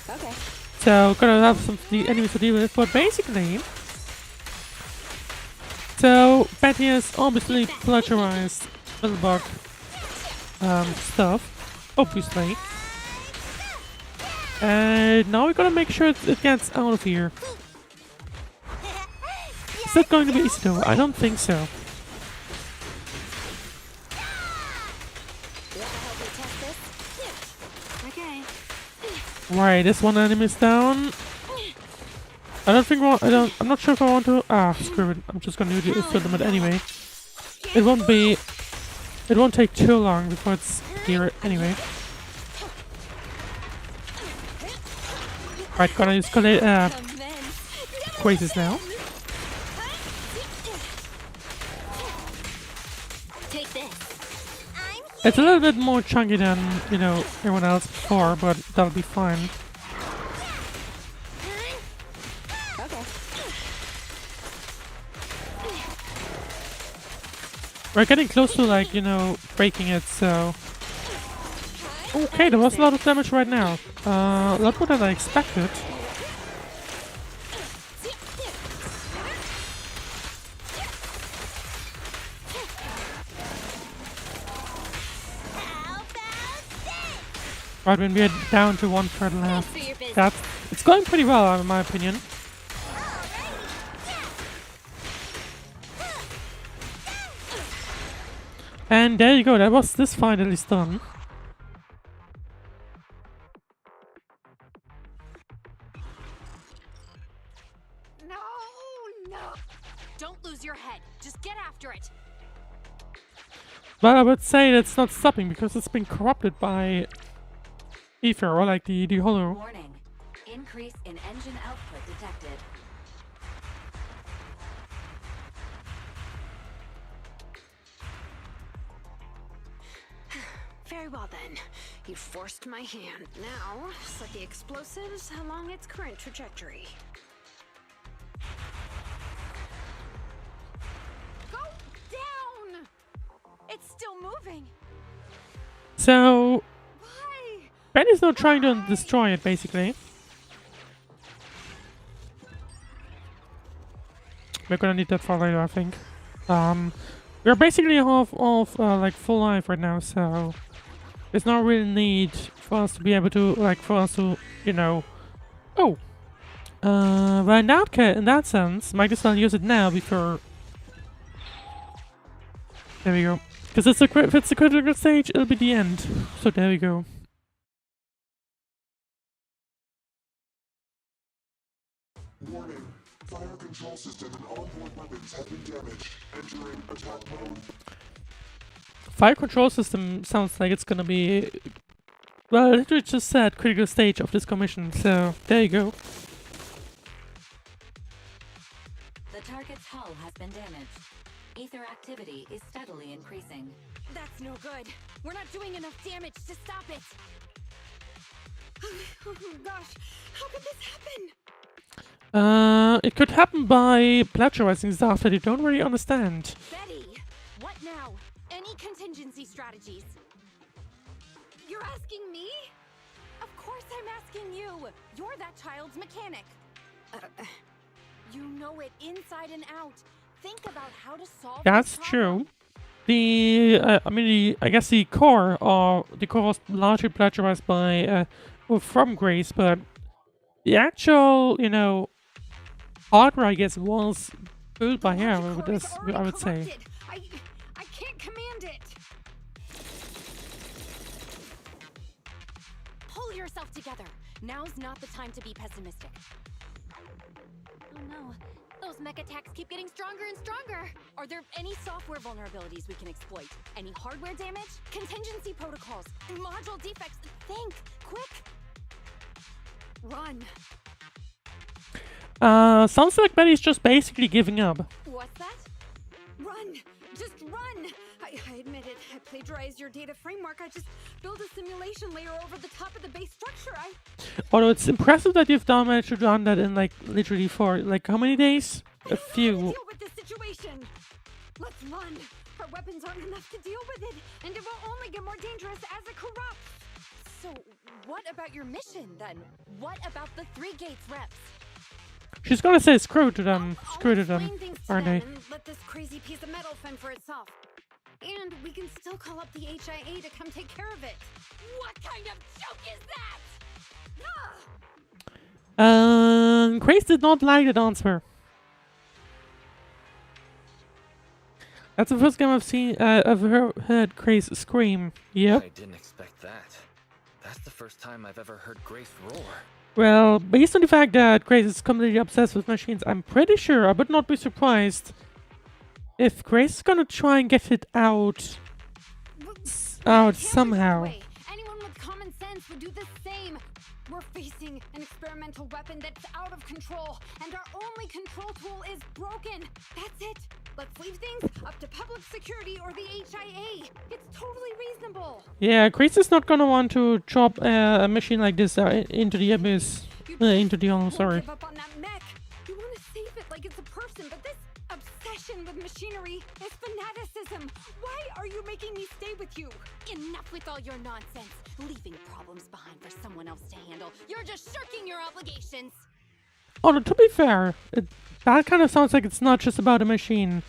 Speaker 6: Okay.
Speaker 1: So gotta have some enemies to deal with, but basically, so Betty has obviously plagiarized little bug stuff, obviously, and now we gotta make sure it gets out of here. Is that going to be easy though? I don't think so.
Speaker 6: You wanna help me test this? Okay.
Speaker 1: Right, this one enemy is down. I don't think I'm not sure if I want to. Screw it. I'm just gonna do the limit anyway. It won't take too long before it's here anyway. Right, gonna use Quasars now.
Speaker 6: Take this.
Speaker 1: It's a little bit more chunky than, you know, everyone else before, but that'll be fine.
Speaker 6: Okay.
Speaker 1: We're getting close to, like, you know, breaking it, so... Okay, there was a lot of damage right now. A lot more than I expected. Right, when we're down to 1/3 left. It's going pretty well, in my opinion. And there you go, that was this finally done.
Speaker 2: No. Don't lose your head. Just get after it.
Speaker 1: But I would say that's not stopping because it's been corrupted by ether, or like the hollow.
Speaker 5: Warning. Increase in engine output detected.
Speaker 6: Very well then. You forced my hand. Now, set the explosives along its current trajectory.
Speaker 2: Go down! It's still moving.
Speaker 1: So
Speaker 2: Why?
Speaker 1: Betty's not trying to destroy it, basically. We're gonna need that for later, I think. We're basically half of like full life right now, so there's no real need for us to be able to, like, for us to, you know. Oh, well, in that sense, might as well use it now before. There we go. Because if it's a critical stage, it'll be the end. So there we go.
Speaker 7: Warning. Fire control system and onboard weapons have been damaged. Entering attack mode.
Speaker 1: Fire control system sounds like it's gonna be, well, it literally just said critical stage of this commission, so there you go.
Speaker 5: The target's hull has been damaged. Ether activity is steadily increasing.
Speaker 2: That's no good. We're not doing enough damage to stop it. Oh gosh, how could this happen?
Speaker 1: It could happen by plagiarizing stuff that you don't really understand.
Speaker 2: Betty, what now? Any contingency strategies? You're asking me? Of course I'm asking you. You're that child's mechanic. You know it inside and out. Think about how to solve
Speaker 1: That's
Speaker 2: this problem.
Speaker 1: true. I guess the core was largely plagiarized by, from Grace, but the actual, you know, hardware, I guess, was built by her.
Speaker 2: Logic core is already
Speaker 1: I would say.
Speaker 2: corrupted. I can't command it. Pull yourself together. Now's not the time to be pessimistic.
Speaker 4: Oh no, those mech attacks keep getting stronger and stronger.
Speaker 2: Are there any software vulnerabilities we can exploit? Any hardware damage? Contingency protocols? Module defects? Think! Quick! Run!
Speaker 1: Sounds like Betty's just basically giving up.
Speaker 2: What's that? Run! Just run! I admit it. I plagiarized your data framework. I just built a simulation layer over the top of the base structure.
Speaker 1: Although it's impressive that you've managed to done that in, like, literally for, like, how many days?
Speaker 2: I
Speaker 1: A
Speaker 2: don't know how to
Speaker 1: few.
Speaker 2: deal with this situation. Let's run. Our weapons aren't enough to deal with it, and it will only get more dangerous as it corrupts. So, what about your mission then? What about the 3 Gates reps?
Speaker 1: She's gonna say screw to them.
Speaker 6: I'll
Speaker 1: Screw to them,
Speaker 6: explain things to
Speaker 1: aren't
Speaker 6: them
Speaker 1: they?
Speaker 6: and let this crazy piece of metal fend for itself. And we can still call up the HIA to come take care of it.
Speaker 2: What kind of joke is that?
Speaker 1: Grace did not like that answer. That's the first time I've heard Grace scream. Yep.
Speaker 3: I didn't expect that. That's the first time I've ever heard Grace roar.
Speaker 1: Well, based on the fact that Grace is completely obsessed with machines, I'm pretty sure I would not be surprised if Grace is gonna try and get it out somehow.
Speaker 6: Anyone with common sense would do the same. We're facing an experimental weapon that's out of control, and our only control tool is broken. That's it. Let's leave things up to public security or the HIA. It's totally reasonable.
Speaker 1: Yeah, Grace is not gonna want to drop a machine like this into the abyss. Into the
Speaker 6: Won't
Speaker 1: sorry.
Speaker 6: give up on that mech. You want to save it like it's a person, but this obsession with machinery is fanaticism. Why are you making me stay with you?
Speaker 2: Enough with all your nonsense. Leaving problems behind for someone else to handle. You're just shirking your obligations.
Speaker 1: Although, to be fair, that kind of sounds like it's not just about a machine.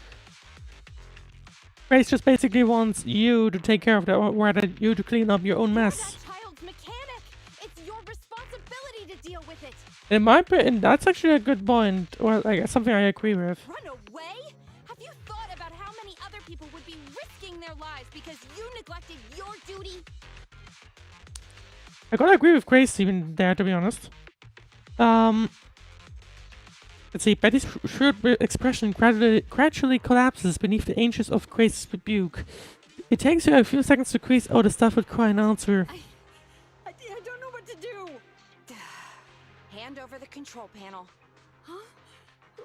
Speaker 1: Grace just basically wants you to take care of that, or rather, you to clean up your own
Speaker 2: You're
Speaker 1: mess.
Speaker 2: that child's mechanic. It's your responsibility to deal with it.
Speaker 1: In my opinion, that's actually a good point, or like something I agree with.
Speaker 2: Run away? Have you thought about how many other people would be risking their lives because you neglected your duty?
Speaker 1: I gotta agree with Grace even there, to be honest. Let's see, Betty's shrewd expression gradually collapses beneath the inches of Grace's rebuke. It takes her a few seconds to squeeze out a stifled cry and answer.
Speaker 2: I don't know what to do. Hand over the control panel.
Speaker 6: Huh?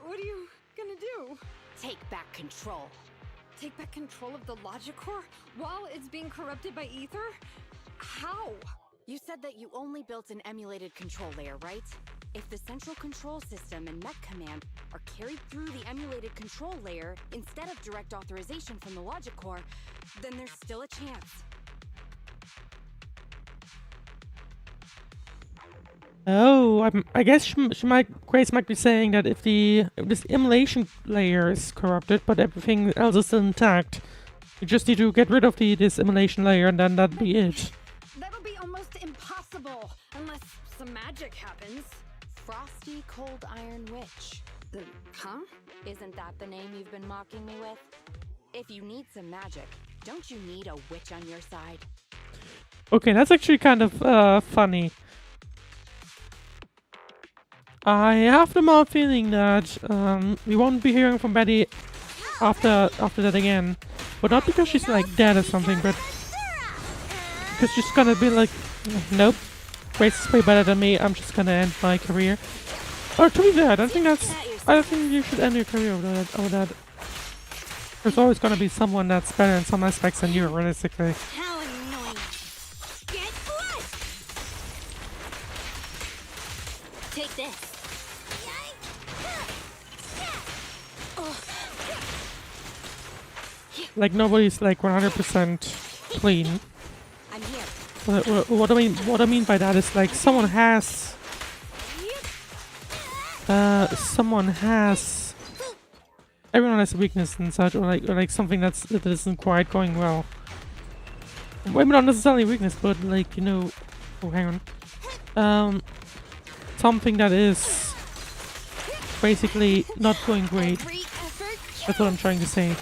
Speaker 6: What are you gonna do?
Speaker 2: Take back control.
Speaker 6: take back control of the logic core while it's being corrupted by ether? How?
Speaker 2: You said that you only built an emulated control layer, right? If the central control system and mech command are carried through the emulated control layer instead of direct authorization from the logic core, then there's still a chance.
Speaker 1: Oh, I guess Grace might be saying that if this emulation layer is corrupted, but everything else is still intact, you just need to get rid of this emulation layer, and then that'd be it.
Speaker 6: That'll be almost impossible unless some magic happens.
Speaker 2: Frosty Cold Iron Witch.
Speaker 6: Huh?
Speaker 2: Isn't that the name you've been mocking me with? If you need some magic, don't you need a witch on your side?
Speaker 1: Okay, that's actually kind of funny. I have the mild feeling that we won't be hearing from Betty after that again, but not because she's like dead or something, but because she's gonna be like, nope, Grace is way better than me. I'm just gonna end my career. Or to be fair, I don't think you should end your career over that. There's always gonna be someone that's better in some aspects than you, realistically.
Speaker 4: How annoying. Get flushed! Take this.
Speaker 1: Like nobody's like 100% clean.
Speaker 2: I'm here.
Speaker 1: What I mean by that is like someone has everyone has a weakness and such, or like something that isn't quite going well. Maybe not necessarily a weakness, but like, you know, oh hang on, something that is basically not going great. That's what I'm trying to say.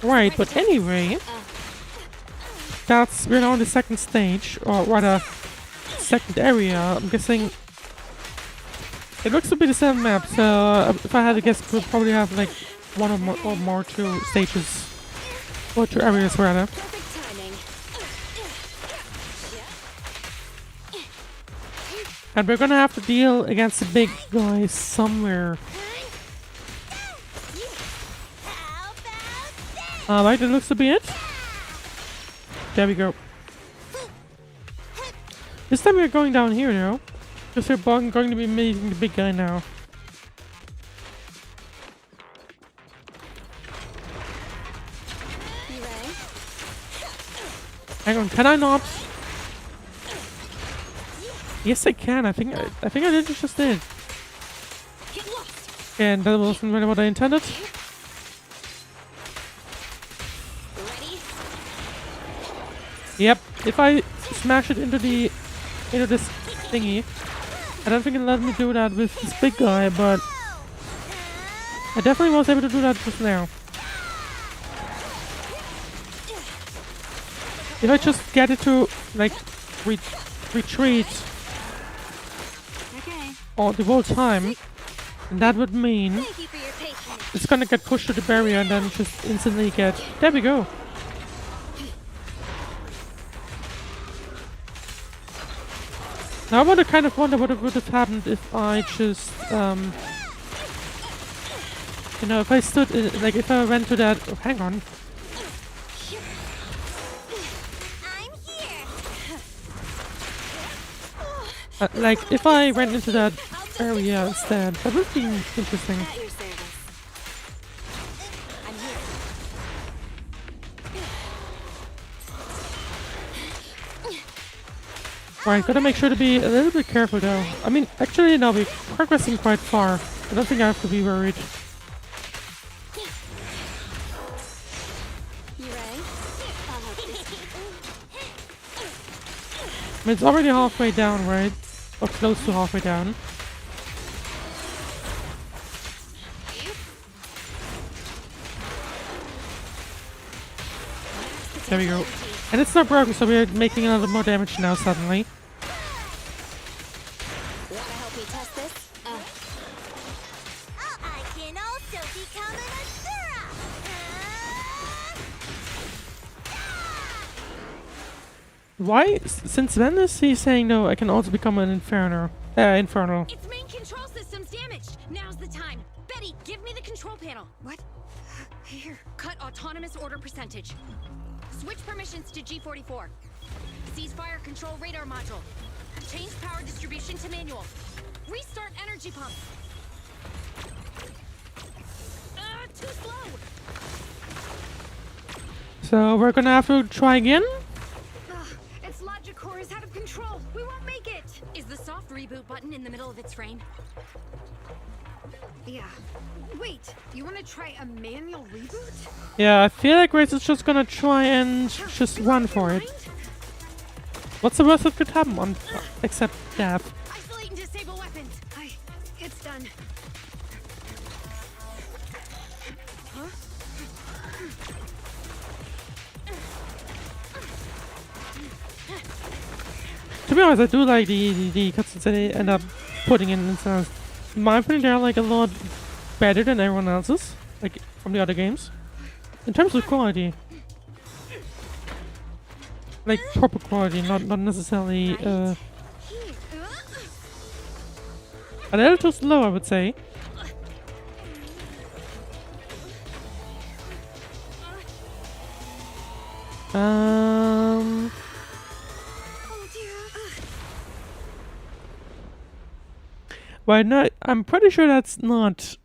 Speaker 1: Right, but anyway, we're now on the second stage, or rather, second area. I'm guessing it looks to be the same map, so if I had to guess, we'll probably have like one or more two stages, or two areas rather. And we're gonna have to deal against the big guys somewhere. Alright, that looks to be it. There we go. This time we're going down here now. Because we're going to be meeting the big guy now. Hang on, can I not? Yes, I can. I think I did just did. And that wasn't really what I intended. Yep, if I smash it into this thingy, I don't think it'll let me do that with this big guy, but I definitely was able to do that just now. If I just get it to like retreat all the whole time, and that would mean it's gonna get pushed to the barrier and then just instantly get. There we go. Now I kind of wonder what would have happened if I just, you know, if I stood, like if I went to that, oh, hang on. Like if I went into that area instead, that would be interesting. Right, gotta make sure to be a little bit careful though. I mean, actually no, we're progressing quite far. I don't think I have to be worried. I mean, it's already halfway down, right? Or close to halfway down. There we go. And it's not broken, so we're making a little more damage now suddenly.
Speaker 4: Wanna help me test this? I can also become an Asura!
Speaker 1: Why? Since when is he saying no, I can also become an Inferno? Infernal.
Speaker 2: Its main control system's damaged. Now's the time. Betty, give me the control panel.
Speaker 6: What? Here.
Speaker 2: Cut autonomous order percentage. Switch permissions to G44. Ceasefire control radar module. Change power distribution to manual. Restart energy pump. Too slow.
Speaker 1: So we're gonna have to try again?
Speaker 2: Its logic core is out of control. We won't make it. Is the soft reboot button in the middle of its frame?
Speaker 6: Yeah. Wait, you want to try a manual reboot?
Speaker 1: Yeah, I feel like Grace is just gonna try and just run for it. What's the worst that could happen except death?
Speaker 2: Isolate and disable weapons.
Speaker 6: It's done.
Speaker 1: To be honest, I do like the cutscenes that they end up putting in themselves. In my opinion, they're like a lot better than everyone else's, like from the other games. In terms of quality. Like proper quality, not necessarily a little too slow, I would say.
Speaker 6: Oh dear.
Speaker 1: Why not? I'm pretty sure that's not.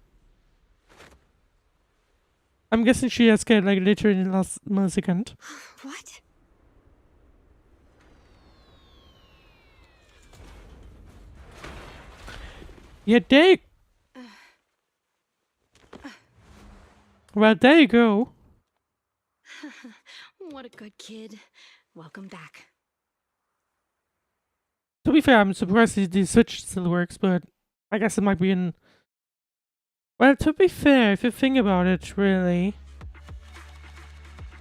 Speaker 1: I'm guessing she has scared like literally in the last millisecond.
Speaker 6: What?
Speaker 1: Yeah, well, there you go.
Speaker 2: What a good kid. Welcome back.
Speaker 1: To be fair, I'm surprised the Switch still works, but I guess it might be in. Well, to be fair, if you think about it, really.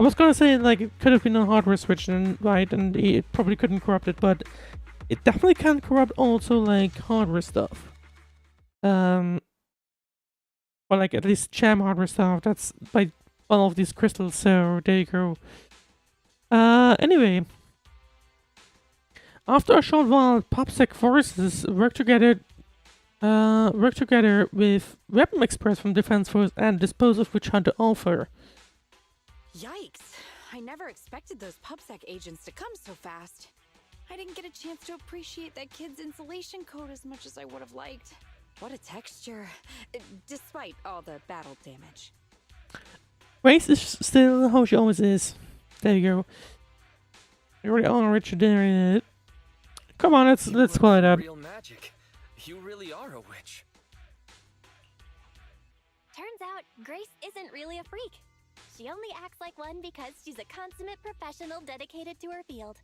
Speaker 1: I was gonna say, like, it could have been a hardware switch, and right, and it probably couldn't corrupt it, but it definitely can corrupt also, like, hardware stuff. Or, like, at least jam hardware stuff. That's by all of these crystals, so there you go. Anyway. After a short while, PopSec forces work together with Weapon Express from Defense Force and dispose of Witch Hunter Alpha.
Speaker 2: Yikes. I never expected those PubSec agents to come so fast. I didn't get a chance to appreciate that kid's insulation coat as much as I would have liked. What a texture, despite all the battle damage.
Speaker 1: Grace is still how she always is. There you go. You already all regenerated. Come on, let's call it out.
Speaker 3: Real magic. You really are a witch.
Speaker 4: Turns out, Grace isn't really a freak. She only acts like one because she's a consummate professional dedicated to her field.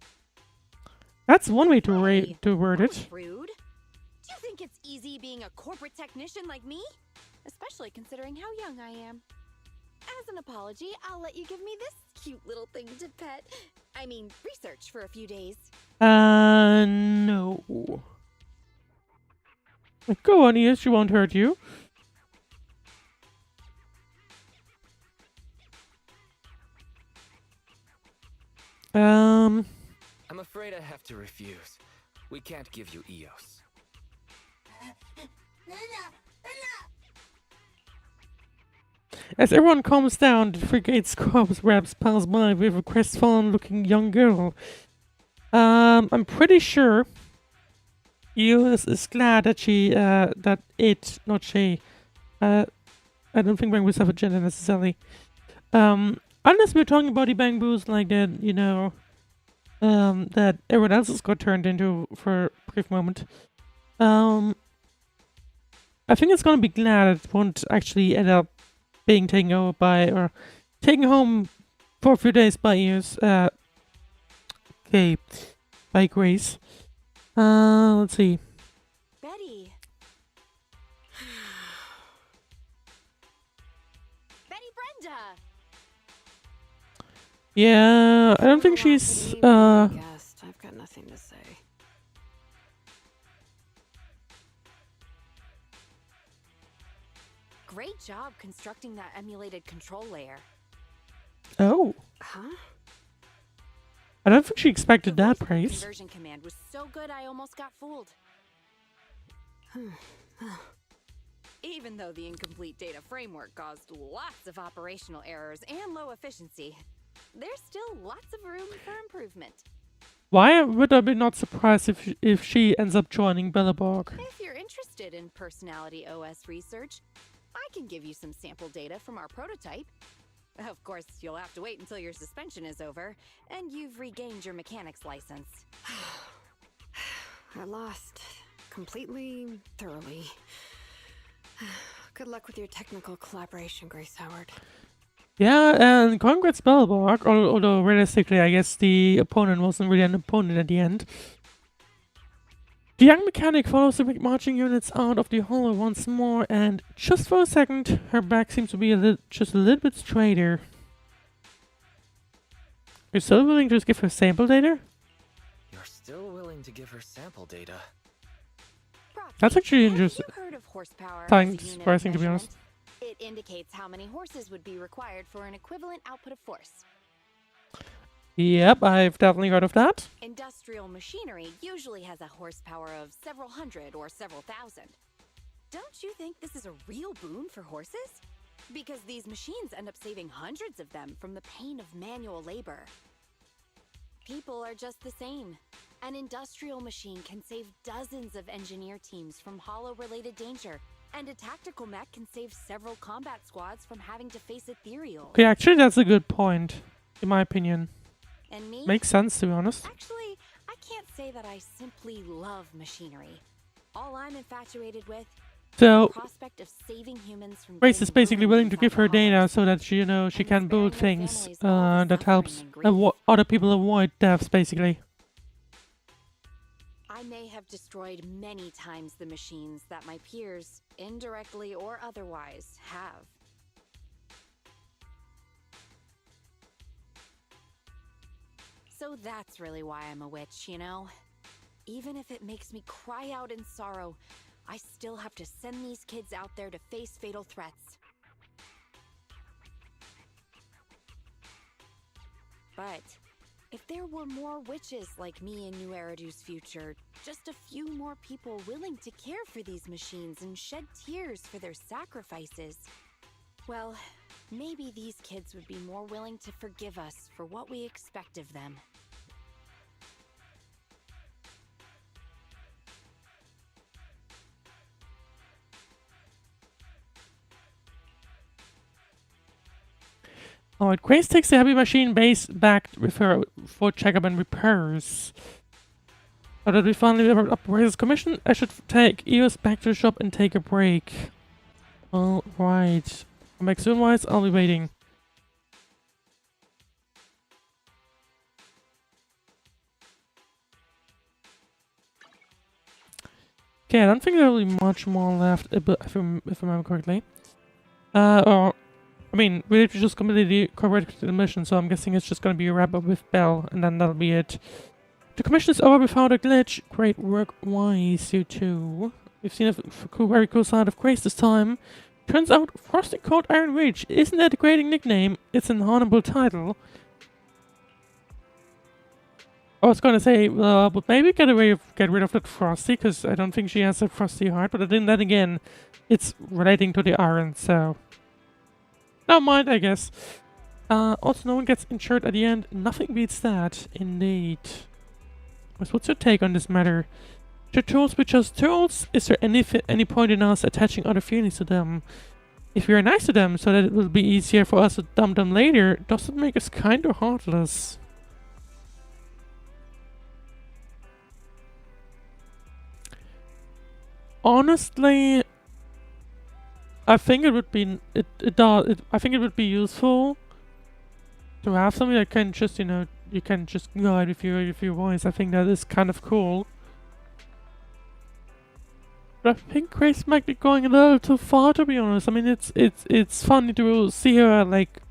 Speaker 1: That's one way to
Speaker 2: Hey,
Speaker 1: word
Speaker 2: that was
Speaker 1: it.
Speaker 2: rude. Do you think it's easy being a corporate technician like me? Especially considering how young I am. As an apology, I'll let you give me this cute little thing to pet. I mean, research for a few days.
Speaker 1: No. Go on, Ian, she won't hurt you.
Speaker 3: I'm afraid I have to refuse. We can't give you EOS.
Speaker 1: As everyone calms down, the frigate's corps reps pass by with a crestfallen-looking young girl. I'm pretty sure Eos is glad that not she. I don't think Bang Boos have a gender necessarily. Unless we're talking about the Bang Boos like that, you know, that everyone else has got turned into for a brief moment. I think it's gonna be glad it won't actually end up being taken over by, or taken home for a few days by Eos, okay, by Grace. Let's see.
Speaker 2: Betty. Betty Brenda.
Speaker 1: Yeah, I don't think she's,
Speaker 6: I guess I've got nothing to say.
Speaker 2: Great job constructing that emulated control layer.
Speaker 1: oh.
Speaker 6: Huh?
Speaker 1: I don't think she expected
Speaker 2: The
Speaker 1: that
Speaker 2: voice
Speaker 1: praise.
Speaker 2: conversion command was so good I almost got fooled. Even though the incomplete data framework caused lots of operational errors and low efficiency, there's still lots of room for improvement.
Speaker 1: Why would I be not surprised if she ends up joining Billabong?
Speaker 2: If you're interested in personality OS research, I can give you some sample data from our prototype. Of course, you'll have to wait until your suspension is over and you've regained your mechanics license.
Speaker 6: I lost completely, thoroughly. Good luck with your technical collaboration, Grace Howard.
Speaker 1: Yeah, and congrats Billabong, although realistically I guess the opponent wasn't really an opponent at the end. The young mechanic follows the big marching units out of the hollow once more, and just for a second, her back seems to be just a little bit straighter. You're still willing to just give her sample data?
Speaker 3: You're still willing to give her sample data.
Speaker 1: That's actually
Speaker 2: Have
Speaker 1: interesting.
Speaker 2: you heard of horsepower
Speaker 1: Thanks,
Speaker 2: as a unit of
Speaker 1: surprising, to be honest.
Speaker 2: measurement? It indicates how many horses would be required for an equivalent output of force.
Speaker 1: Yep, I've definitely heard of that.
Speaker 2: Industrial machinery usually has a horsepower of several hundred or several thousand. Don't you think this is a real boon for horses? Because these machines end up saving hundreds of them from the pain of manual labor. People are just the same. An industrial machine can save dozens of engineer teams from hollow-related danger, and a tactical mech can save several combat squads from having to face ethereal.
Speaker 1: Okay, actually that's a good point, in my opinion.
Speaker 2: And me?
Speaker 1: Makes sense, to be honest.
Speaker 2: Actually, I can't say that I simply love machinery. All I'm infatuated with
Speaker 1: So,
Speaker 2: the prospect of saving humans from
Speaker 1: Grace
Speaker 2: getting
Speaker 1: is basically
Speaker 2: ruined
Speaker 1: willing to
Speaker 2: inside
Speaker 1: give her
Speaker 2: the hollows.
Speaker 1: data so that she, she
Speaker 2: And
Speaker 1: can build
Speaker 2: sparing their
Speaker 1: things
Speaker 2: families all the
Speaker 1: that helps
Speaker 2: suffering and grief.
Speaker 1: other people avoid deaths, basically.
Speaker 2: I may have destroyed many times the machines that my peers, indirectly or otherwise, have. So that's really why I'm a witch, you know? Even if it makes me cry out in sorrow, I still have to send these kids out there to face fatal threats. But if there were more witches like me in New Eridu's future, just a few more people willing to care for these machines and shed tears for their sacrifices, well, maybe these kids would be more willing to forgive us for what we expect of them.
Speaker 1: Alright, Grace takes the heavy machine base back with her for checkup and repairs. Now that we finally wrapped up Grace's commission, I should take Eos back to the shop and take a break. Alright. Come back soon, wise. I'll be waiting. Okay, I don't think there will be much more left, if I remember correctly. I mean, we just completed the correct mission, so I'm guessing it's just gonna be a wrap up with Belle, and then that'll be it. The commission is over without a glitch. Great work, Wise, you two. We've seen a very cool side of Grace this time. Turns out, Frosty Cold Iron Ridge isn't a degrading nickname, it's an honorable title. I was gonna say, but maybe get rid of that Frosty, because I don't think she has a Frosty heart, but then again, it's relating to the iron, so... Never mind, I guess. Also, no one gets injured at the end. Nothing beats that, indeed. What's your take on this matter? Should tools be just tools? Is there any point in us attaching other feelings to them? If we are nice to them so that it will be easier for us to dump them later, does it make us kind or heartless? Honestly, I think it would be I think it would be useful to have something that can just you can just guide with your voice. I think that is kind of cool. But I think Grace might be going a little too far, to be honest. I mean, it's funny to see her like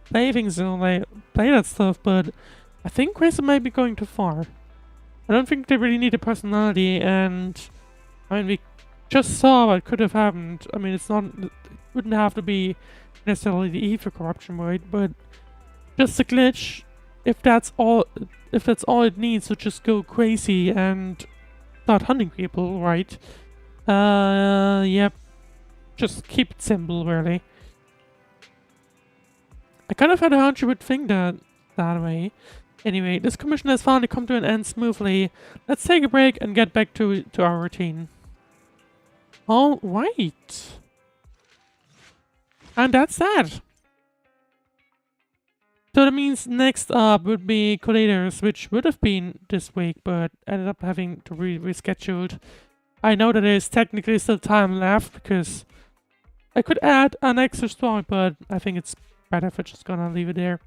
Speaker 1: play things and like play that stuff, but I think Grace might be going too far. I don't think they really need a personality, and I mean we just saw what could have happened. I mean, it wouldn't have to be necessarily the evil corruption, right? But just a glitch. If that's all it needs to just go crazy and start hunting people, right? Yep. Just keep it simple, really. I kind of had a hunch you would think that way. Anyway, this commission has finally come to an end smoothly. Let's take a break and get back to our routine. All right. And that's that. So that means next up would be Collators, which would have been this week, but ended up having to rescheduled. I know that there's technically still time left because I could add an extra story, but I think it's better if I'm just gonna leave it there.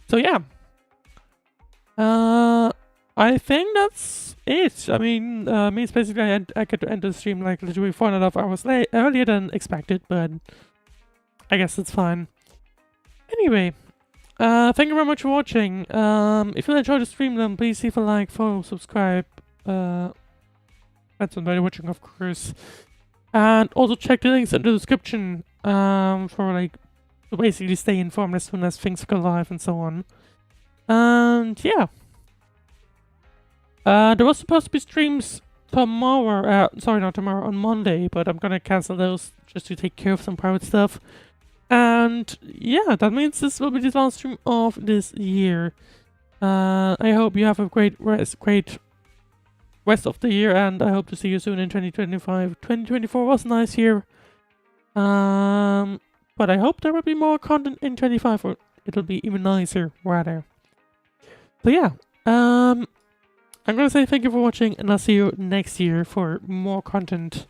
Speaker 1: So yeah. I think that's it. I mean, means basically I get to end the stream like literally 4.5 hours earlier than expected, but I guess it's fine. Anyway, thank you very much for watching. If you enjoyed the stream, then please leave a like, follow, subscribe. That's somebody watching, of course. And also check the links in the description for like to basically stay informed as soon as things go live and so on. And yeah. There was supposed to be streams tomorrow, sorry, not tomorrow, on Monday, but I'm gonna cancel those just to take care of some private stuff. And yeah, that means this will be the last stream of this year. I hope you have a great rest of the year, and I hope to see you soon in 2025. 2024 was a nice year. But I hope there will be more content in 25, or it'll be even nicer, rather. So yeah, I'm gonna say thank you for watching, and I'll see you next year for more content.